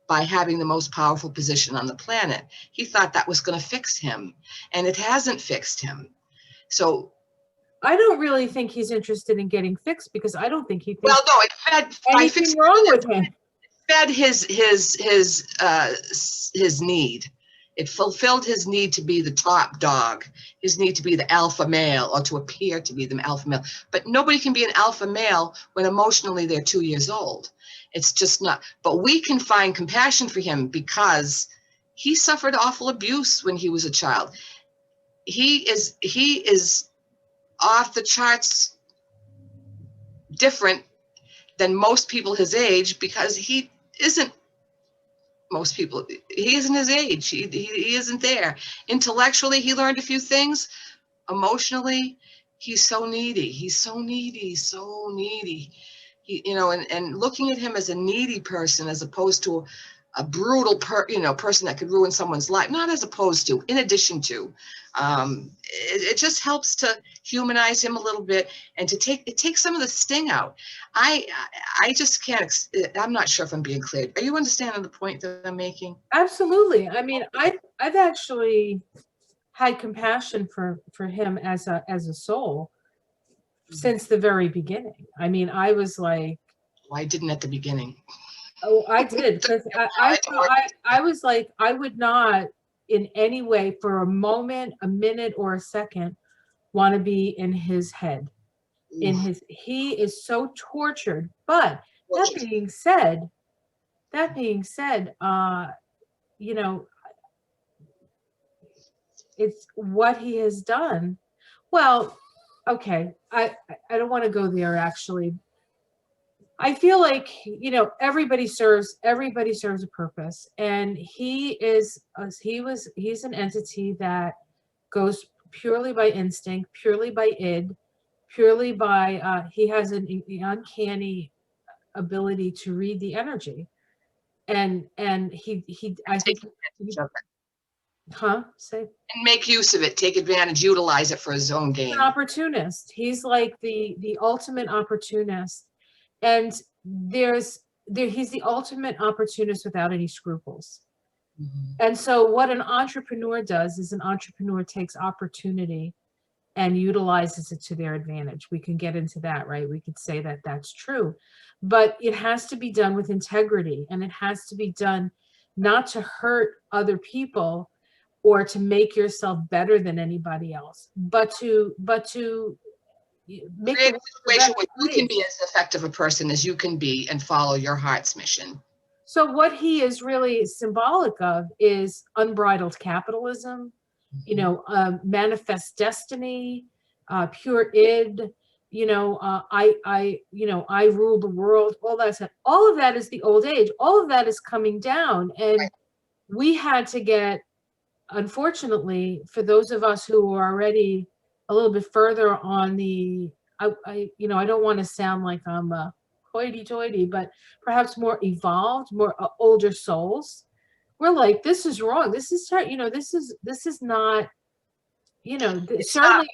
S2: by having the most powerful position on the planet. He thought that was going to fix him, and it hasn't fixed him. So,
S1: I don't really think he's interested in getting fixed, because I don't think he
S2: well,
S1: thinks
S2: no, it fed by
S1: anything
S2: fixing
S1: wrong with him.
S2: fed his need. It fulfilled his need to be the top dog, his need to be the alpha male, or to appear to be the alpha male. But nobody can be an alpha male when emotionally they're 2 years old. It's just not. But we can find compassion for him because he suffered awful abuse when he was a child. He is off the charts different than most people his age, because he isn't most people. He isn't his age. He isn't there. Intellectually, he learned a few things. Emotionally, he's so needy. He's so needy, so needy. And looking at him as a needy person as opposed to a brutal person that could ruin someone's life, not as opposed to, in addition to, it just helps to humanize him a little bit, and to take some of the sting out. I just can't, I'm not sure if I'm being clear. Are you understanding the point that I'm making?
S1: Absolutely. I mean, I've actually had compassion for him as a soul since the very beginning. I mean, I was like,
S2: Well, I didn't at the beginning.
S1: oh, I did, because I was like, I would not in any way for a moment, a minute, or a second want to be in his head. He is so tortured. But that being said, you know, it's what he has done. Well, okay, I don't want to go there actually. I feel like, everybody serves a purpose, and he's an entity that goes purely by instinct, purely by id, purely by he has an uncanny ability to read the energy, and he I think say
S2: And make use of it, take advantage, utilize it for his own
S1: he's
S2: gain.
S1: an opportunist. He's like the ultimate opportunist. And he's the ultimate opportunist without any scruples.
S2: Mhm.
S1: And so what an entrepreneur does is an entrepreneur takes opportunity and utilizes it to their advantage. We can get into that, right? We could say that that's true, but it has to be done with integrity, and it has to be done not to hurt other people or to make yourself better than anybody else, but to make the
S2: Create a
S1: world a
S2: situation
S1: better
S2: where you can
S1: place.
S2: be as effective a person as you can be and follow your heart's mission.
S1: So what he is really symbolic of is unbridled capitalism, manifest destiny, pure id, I rule the world, all that stuff. All of that is the old age. All of that is coming down. And we had to get, unfortunately, for those of us who are already a little bit further on I don't want to sound like I'm a hoity-toity, but perhaps more evolved, more older souls. We're like, this is wrong. This is not,
S2: It's not,
S1: certainly.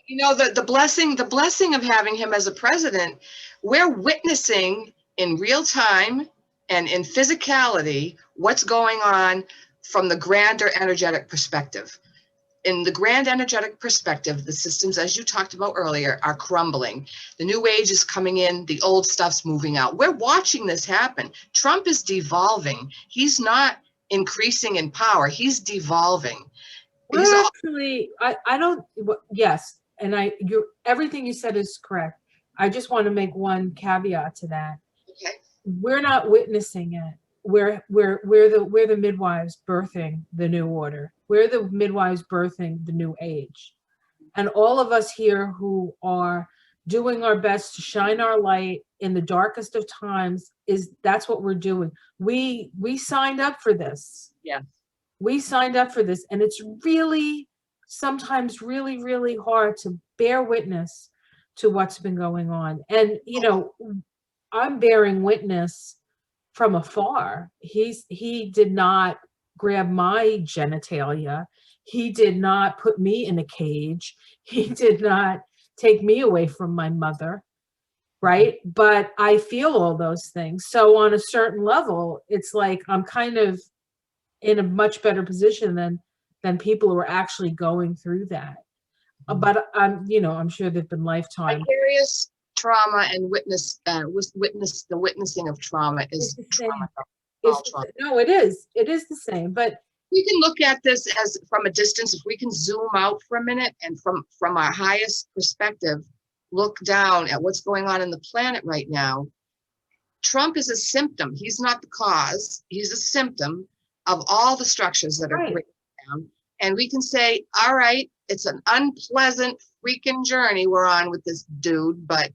S2: the blessing of having him as a president, we're witnessing in real time and in physicality what's going on from the grander energetic perspective. In the grand energetic perspective, the systems, as you talked about earlier, are crumbling. The new age is coming in, the old stuff's moving out. We're watching this happen. Trump is devolving. He's not increasing in power, he's devolving. He's
S1: We're actually, I don't, yes, and everything you said is correct. I just want to make one caveat to that.
S2: okay.
S1: We're not witnessing it. We're the midwives birthing the new order. We're the midwives birthing the new age. And all of us here who are doing our best to shine our light in the darkest of times. That's what we're doing. We signed up for this.
S2: Yeah.
S1: We signed up for this, and it's really sometimes really, really hard to bear witness to what's been going on. And, you know, I'm bearing witness from afar. He did not grab my genitalia. He did not put me in a cage. He did not take me away from my mother, right? But I feel all those things. So on a certain level, it's like I'm kind of in a much better position than people who are actually going through that. But I'm sure there've been lifetimes.
S2: Vicarious trauma and the witnessing of trauma is trauma.
S1: No, it is. It is the same. But
S2: we can look at this as from a distance. If we can zoom out for a minute and from our highest perspective, look down at what's going on in the planet right now. Trump is a symptom. He's not the cause. He's a symptom of all the structures that are breaking down. And we can say, all right, it's an unpleasant freaking journey we're on with this dude, but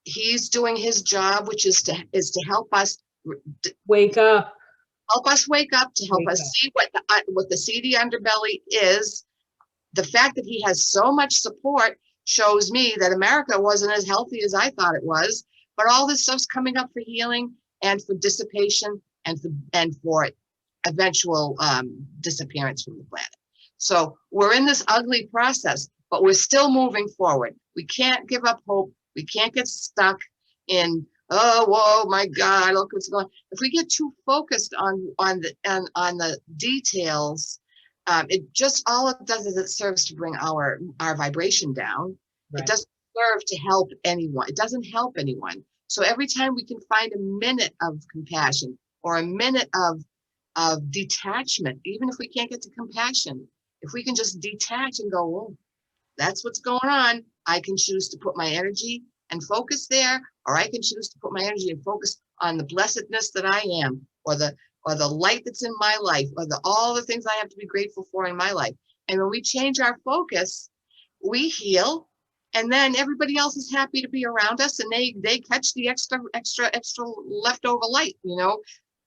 S2: he's doing his job, which is to help us
S1: wake up.
S2: Help us wake up, to help us see what the seedy underbelly is. The fact that he has so much support shows me that America wasn't as healthy as I thought it was. But all this stuff's coming up for healing and for dissipation and for eventual disappearance from the planet. So we're in this ugly process, but we're still moving forward. We can't give up hope. We can't get stuck in, oh, whoa, my God, look what's going on. If we get too focused on the details, it just, all it does is it serves to bring our vibration down. Right. It doesn't serve to help anyone. It doesn't help anyone. So every time we can find a minute of compassion or a minute of detachment, even if we can't get to compassion, if we can just detach and go, oh, that's what's going on. I can choose to put my energy and focus there, or I can choose to put my energy and focus on the blessedness that I am, or the light that's in my life, or all the things I have to be grateful for in my life. And when we change our focus, we heal, and then everybody else is happy to be around us, and they catch the extra leftover light. You know,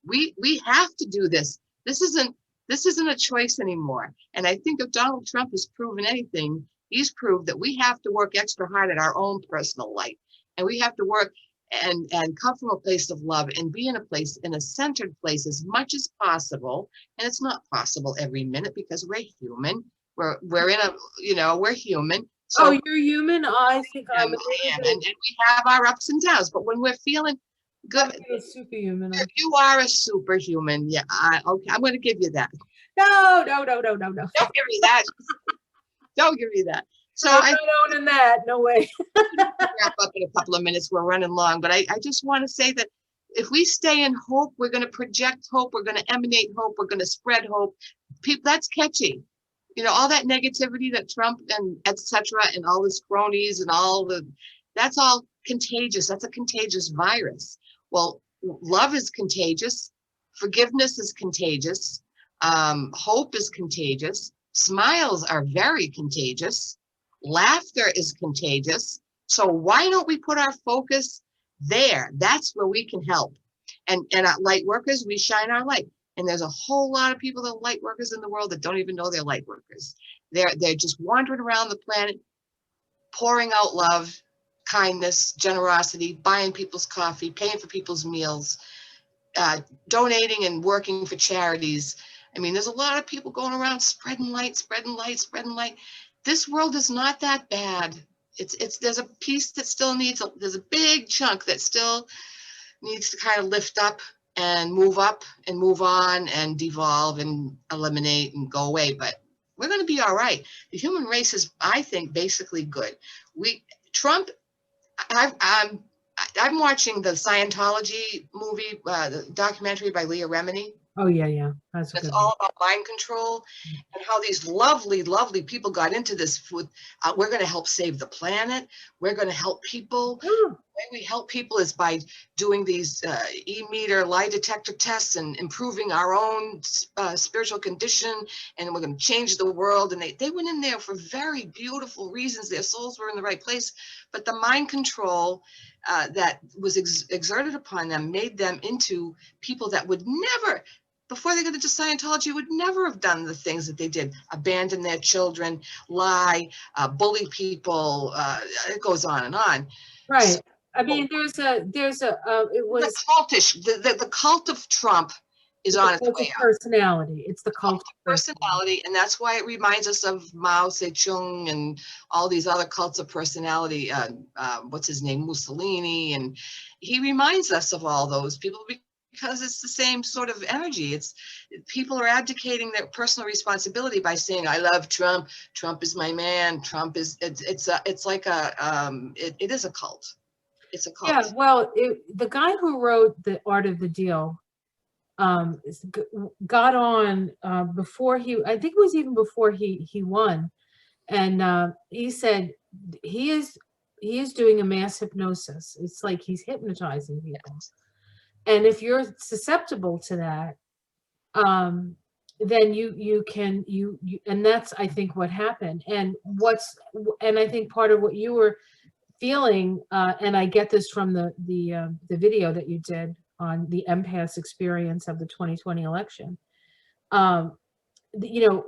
S2: we have to do this. This isn't a choice anymore. And I think if Donald Trump has proven anything, he's proved that we have to work extra hard at our own personal life, and we have to work and come from a place of love and be in a centered place as much as possible. And it's not possible every minute because we're human. We're human. So
S1: you're human. I think I am,
S2: and we have our ups and downs. But when we're feeling good,
S1: you're a superhuman.
S2: You are a superhuman. Yeah. Okay. I'm going to give you that.
S1: No.
S2: Don't give me that. Don't give me that. So
S1: I'm not owning that. No way.
S2: Wrap up in a couple of minutes. We're running long, but I just want to say that if we stay in hope, we're going to project hope. We're going to emanate hope. We're going to spread hope. People, that's catchy. You know, all that negativity that Trump and etc. and all his cronies and that's all contagious. That's a contagious virus. Well, love is contagious. Forgiveness is contagious. Hope is contagious. Smiles are very contagious. Laughter is contagious. So why don't we put our focus there? That's where we can help. And at light workers, we shine our light. And there's a whole lot of people that are light workers in the world that don't even know they're light workers. They're just wandering around the planet, pouring out love, kindness, generosity, buying people's coffee, paying for people's meals, donating and working for charities. I mean, there's a lot of people going around spreading light. This world is not that bad. There's a piece that still there's a big chunk that still needs to kind of lift up and move on and devolve and eliminate and go away. But we're going to be all right. The human race is, I think, basically good. Trump, I'm watching the Scientology movie, the documentary by Leah Remini.
S1: Oh, yeah.
S2: That's all about mind control and how these lovely, lovely people got into this with, we're going to help save the planet. We're going to help people. way we help people is by doing these e-meter lie detector tests and improving our own spiritual condition, and we're going to change the world. And they went in there for very beautiful reasons. Their souls were in the right place, but the mind control that was exerted upon them made them into people that would never, before they got into Scientology, would never have done the things that they did: abandon their children, lie, bully people. It goes on and on.
S1: Right. I mean, it
S2: The
S1: was
S2: cultish, the cult of Trump is
S1: the
S2: on its
S1: cult of
S2: way out.
S1: personality. It's the cult
S2: Cult
S1: of
S2: of
S1: personality.
S2: personality, and that's why it reminds us of Mao Zedong and all these other cults of personality. What's his name, Mussolini, and he reminds us of all those people because it's the same sort of energy. It's people are abdicating their personal responsibility by saying, "I love Trump. Trump is my man. Trump is." It's like it is a cult. It's a
S1: Yeah,
S2: cult.
S1: well, the guy who wrote The Art of the Deal got on before I think it was even before he won, and he said he is doing a mass hypnosis. It's like he's hypnotizing people, and if you're susceptible to that, then you can and that's, I think, what happened. And I think part of what you were feeling, and I get this from the video that you did on the empath's experience of the 2020 election. Um, you know,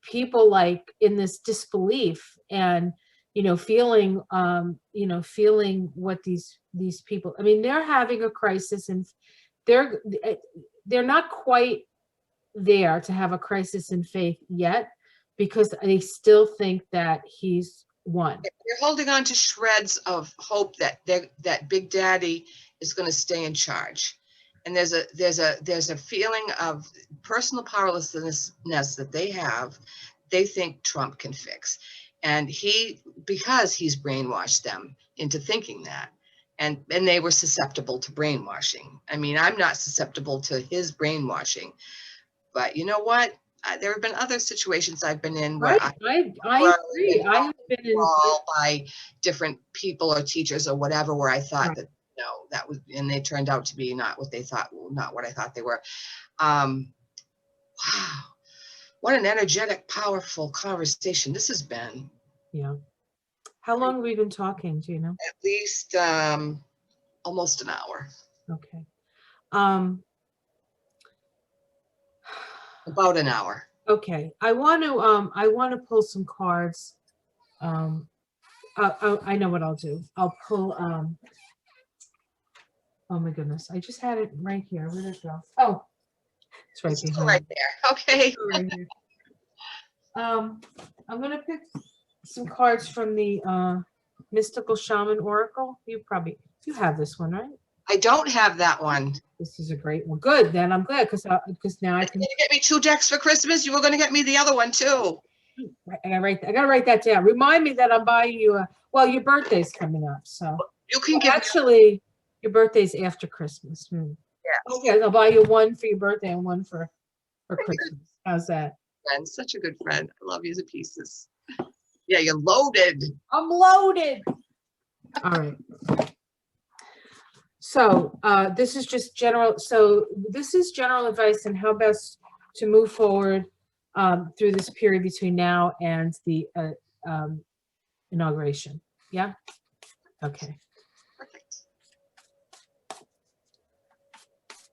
S1: people like in this disbelief and feeling feeling what these people. I mean, they're having a crisis, and they're they're not quite there to have a crisis in faith yet, because they still think that he's won.
S2: They're holding on to shreds of hope that that Big Daddy is going to stay in charge. And there's a feeling of personal powerlessness that they have. They think Trump can fix, and because he's brainwashed them into thinking that, and they were susceptible to brainwashing. I mean, I'm not susceptible to his brainwashing, but you know what? There have been other situations I've been in where
S1: I agree. I have been in.
S2: by different people or teachers or whatever, where I thought
S1: Right.
S2: that that was, and they turned out to be not what they thought, not what I thought they were. Wow, what an energetic, powerful conversation this has been.
S1: Yeah. How long have we been talking? Do you know?
S2: At least almost an hour.
S1: Okay.
S2: About an hour.
S1: Okay. I want to pull some cards. I know what I'll do. I'll pull oh my goodness. I just had it right here. Where did it go? Oh, it's right
S2: It's
S1: behind.
S2: right there. Okay.
S1: Right here. I'm gonna pick some cards from the Mystical Shaman Oracle. You have this one, right?
S2: I don't have that one.
S1: This is a great one. Good. Then I'm glad, because now I can.
S2: You get me 2 decks for Christmas. You were going to get me the other one too.
S1: I gotta write that down. Remind me that I'm buying you well, your birthday's coming up, so
S2: You can give
S1: actually your birthday's after Christmas.
S2: Yeah.
S1: Okay, I'll buy you one for your birthday and one for Christmas. How's that?
S2: friend, such a good friend. I love you to pieces. Yeah, you're loaded.
S1: I'm loaded. All right. So this is just general. So this is general advice on how best to move forward through this period between now and the inauguration. Yeah. Okay.
S2: Perfect.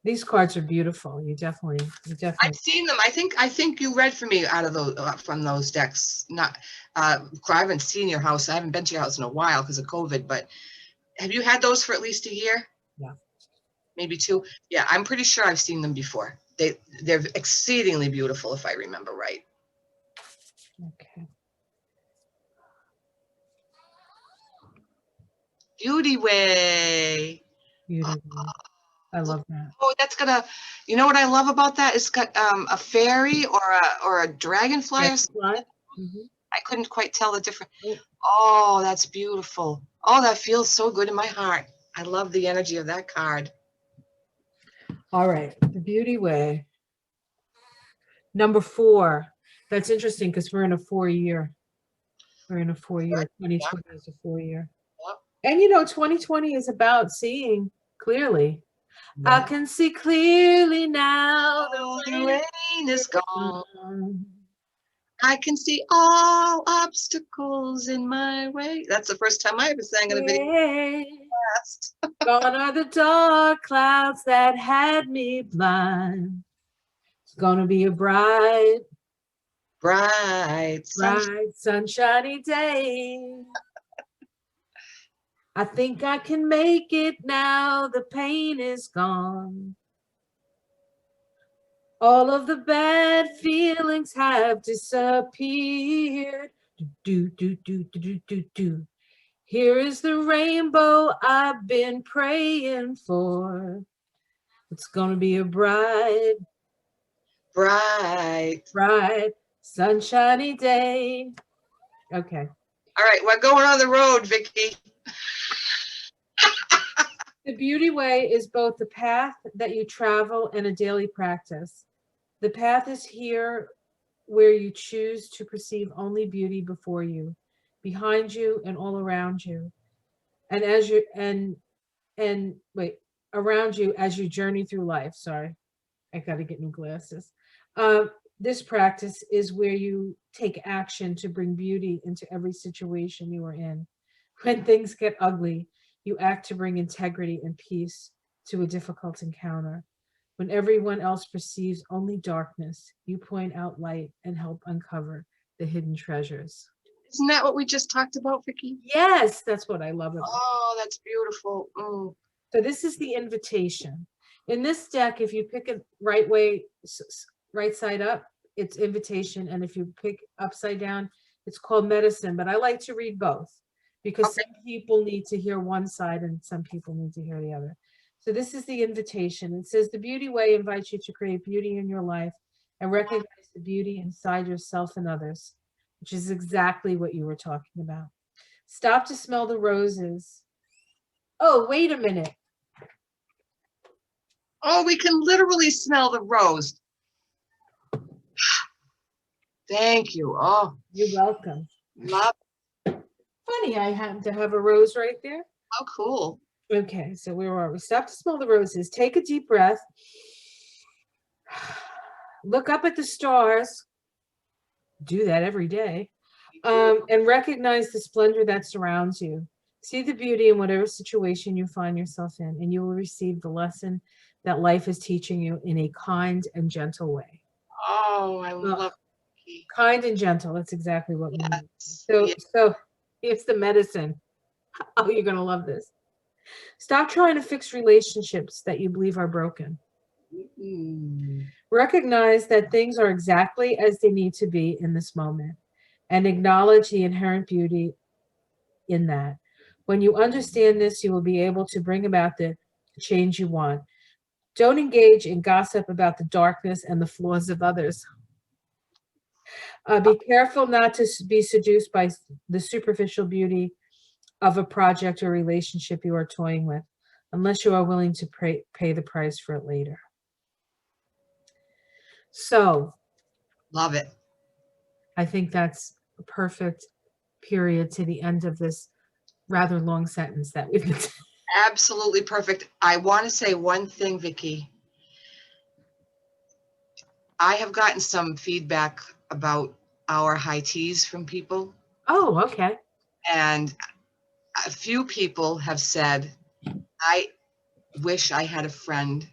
S1: These cards are beautiful. You definitely.
S2: I've seen them. I think you read for me out of those from those decks. Not, I haven't seen your house. I haven't been to your house in a while because of COVID. But have you had those for at least a year?
S1: Yeah.
S2: Maybe 2. Yeah, I'm pretty sure I've seen them before. They're exceedingly beautiful, if I remember right.
S1: Okay.
S2: Beauty Way.
S1: Beautiful. I love that.
S2: Oh, that's gonna. You know what I love about that? It's got a fairy or a dragonfly or something.
S1: Mm-hmm.
S2: I couldn't quite tell the difference. Oh, that's beautiful. Oh, that feels so good in my heart. I love the energy of that card.
S1: All right, the Beauty Way. Number 4. That's interesting because we're in a 4-year. We're in a 4-year. 2020 is a 4-year.
S2: Yep.
S1: And 2020 is about seeing clearly. I
S2: Right.
S1: can see clearly now.
S2: Oh,
S1: The
S2: the
S1: rain
S2: rain is
S1: is
S2: gone.
S1: gone.
S2: I can see all obstacles in my way. That's the first time I ever sang in a video
S1: Yay.
S2: class.
S1: Gone are the dark clouds that had me blind. It's gonna be a bright,
S2: Bright sunshine.
S1: bright, sunshiny day. I think I can make it now. The pain is gone. All of the bad feelings have disappeared. Do, do, do, do, do, do, do. Here is the rainbow I've been praying for. It's gonna be a bright,
S2: Bright.
S1: bright, sunshiny day. Okay.
S2: All right, we're going on the road, Vicki.
S1: The beauty way is both the path that you travel and a daily practice. The path is here where you choose to perceive only beauty before you, behind you, and all around you. And as you and wait, around you as you journey through life. Sorry, I got to get new glasses. This practice is where you take action to bring beauty into every situation you are in. When things get ugly, you act to bring integrity and peace to a difficult encounter. When everyone else perceives only darkness, you point out light and help uncover the hidden treasures.
S2: Isn't that what we just talked about, Vicki?
S1: Yes, that's what I love about it.
S2: Oh, that's beautiful. Mm.
S1: So this is the invitation. In this deck, if you pick it right way, right side up, it's invitation. And if you pick upside down, it's called medicine. But I like to read both because
S2: Okay.
S1: some people need to hear one side and some people need to hear the other. So this is the invitation. It says the beauty way invites you to create beauty in your life and recognize the beauty inside yourself and others, which is exactly what you were talking about. Stop to smell the roses. Oh, wait a minute.
S2: Oh, we can literally smell the rose. Thank you. Oh,
S1: You're welcome.
S2: love.
S1: Funny, I happen to have a rose right there.
S2: How cool.
S1: Okay, so where are we? Stop to smell the roses. Take a deep breath. Look up at the stars. Do that every day. And recognize the splendor that surrounds you. See the beauty in whatever situation you find yourself in, and you will receive the lesson that life is teaching you in a kind and gentle way.
S2: Oh, I
S1: Well,
S2: love Vicki.
S1: kind and gentle, that's exactly what we need.
S2: Yes.
S1: So,
S2: Yeah.
S1: so it's the medicine. Oh, you're gonna love this. Stop trying to fix relationships that you believe are broken.
S2: Mm.
S1: Recognize that things are exactly as they need to be in this moment and acknowledge the inherent beauty in that. When you understand this, you will be able to bring about the change you want. Don't engage in gossip about the darkness and the flaws of others. Be careful not to be seduced by the superficial beauty of a project or relationship you are toying with, unless you are willing to pay the price for it later. So
S2: Love it.
S1: I think that's a perfect period to the end of this rather long sentence that we've been.
S2: Absolutely perfect. I want to say one thing, Vicki. I have gotten some feedback about our high teas from people,
S1: Oh, okay.
S2: and a few people have said, I wish I had a friend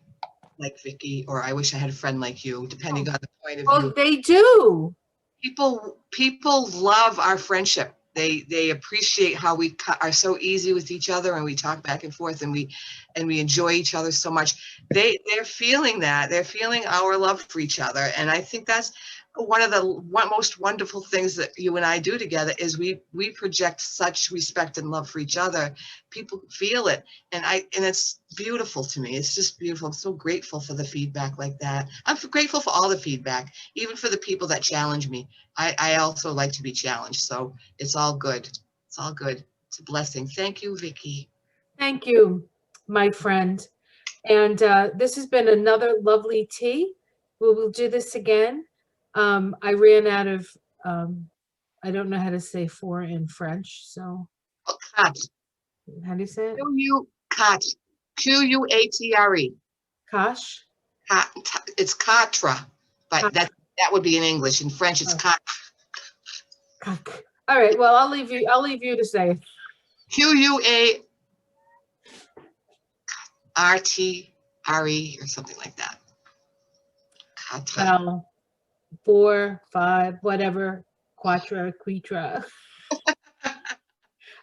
S2: like Vicki, or I wish I had a friend like you, depending on the point of
S1: Oh,
S2: view.
S1: they do.
S2: People love our friendship. They appreciate how we are so easy with each other, and we talk back and forth, and we enjoy each other so much. They're feeling that. They're feeling our love for each other, and I think that's one of the most wonderful things that you and I do together is we project such respect and love for each other. People feel it, and it's beautiful to me. It's just beautiful. I'm so grateful for the feedback like that. I'm grateful for all the feedback, even for the people that challenge me. I also like to be challenged, so it's all good. It's all good. It's a blessing. Thank you, Vicki.
S1: Thank you, my friend. And this has been another lovely tea. We will do this again. I ran out of, I don't know how to say four in French, so
S2: Oh, cut.
S1: How do you say it?
S2: Q-U-A-T-R-E.
S1: Kosh?
S2: It's Katra, but
S1: Kosh.
S2: that would be in English. In French, it's
S1: Oh.
S2: Katra.
S1: All right. Well, I'll leave you to say it.
S2: Q-U-A-R-T-R-E or something like that. Katra.
S1: Well, 4, 5, whatever. Quitra.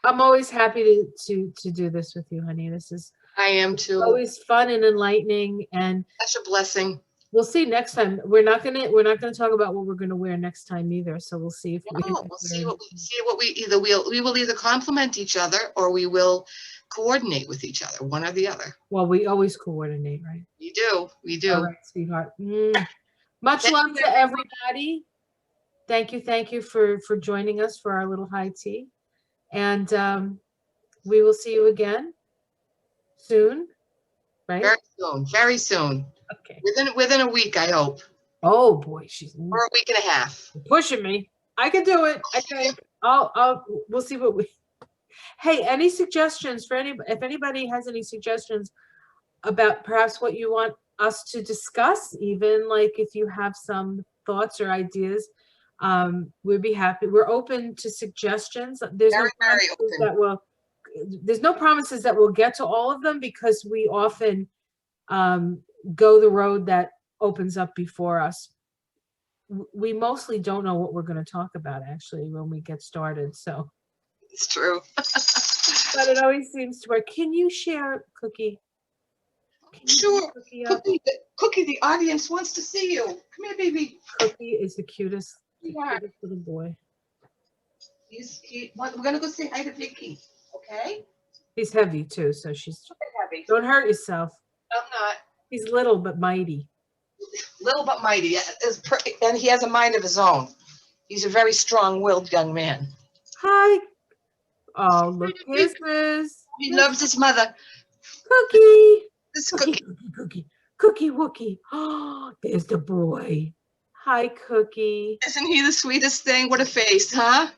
S1: I'm always happy to do this with you, honey. This is
S2: I am too.
S1: always fun and enlightening, and
S2: Such a blessing.
S1: we'll see next time. We're not gonna talk about what we're gonna wear next time either. So we'll see if we
S2: No, we'll see what we will either compliment each other or we will coordinate with each other, one or the other.
S1: Well, we always coordinate, right?
S2: We do.
S1: All right, sweetheart. Much love to everybody. Thank you for joining us for our little high tea, and we will see you again soon, right?
S2: Very soon. Very soon.
S1: Okay.
S2: Within a week, I hope.
S1: Oh boy, she's
S2: Or a week and a half.
S1: pushing me. I can do it. I think we'll see what we. Hey, any suggestions for if anybody has any suggestions about perhaps what you want us to discuss, even like if you have some thoughts or ideas, we'd be happy. We're open to suggestions. There's no promises that we'll get to all of them, because we often go the road that opens up before us. We mostly don't know what we're going to talk about actually when we get started, so
S2: it's true.
S1: but it always seems to work. Can you share Cookie?
S2: Sure. Cookie, the audience wants to see you. Come here, baby.
S1: Cookie is the cutest little boy.
S2: We're gonna go say hi to Vicki. Okay.
S1: He's heavy too, so she's
S2: Heavy.
S1: don't hurt yourself.
S2: I'm not.
S1: He's little but mighty.
S2: Little but mighty, and he has a mind of his own. He's a very strong-willed young man.
S1: Hi. Oh, look, kisses.
S2: He loves his mother.
S1: Cookie.
S2: This
S1: Cookie Wookie. Oh, there's the boy. Hi, Cookie.
S2: Isn't he the sweetest thing? What a face, huh?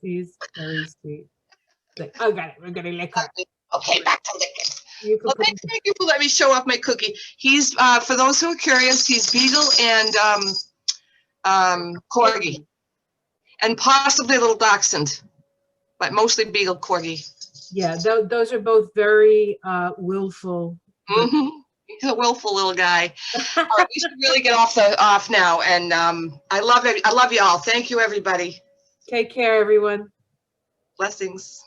S1: He's very sweet. Like, oh, got it. We're gonna lick her.
S2: Okay, back to licking.
S1: Well,
S2: thank you for letting me show off my Cookie. He's, for those who are curious, he's Beagle and Corgi, and possibly a little Dachshund, but mostly Beagle, Corgi.
S1: Yeah, those are both very willful.
S2: Mm-hmm. He's a willful little guy. All right, we should really get off now, and I love it. I love you all. Thank you, everybody.
S1: Take care, everyone.
S2: Blessings.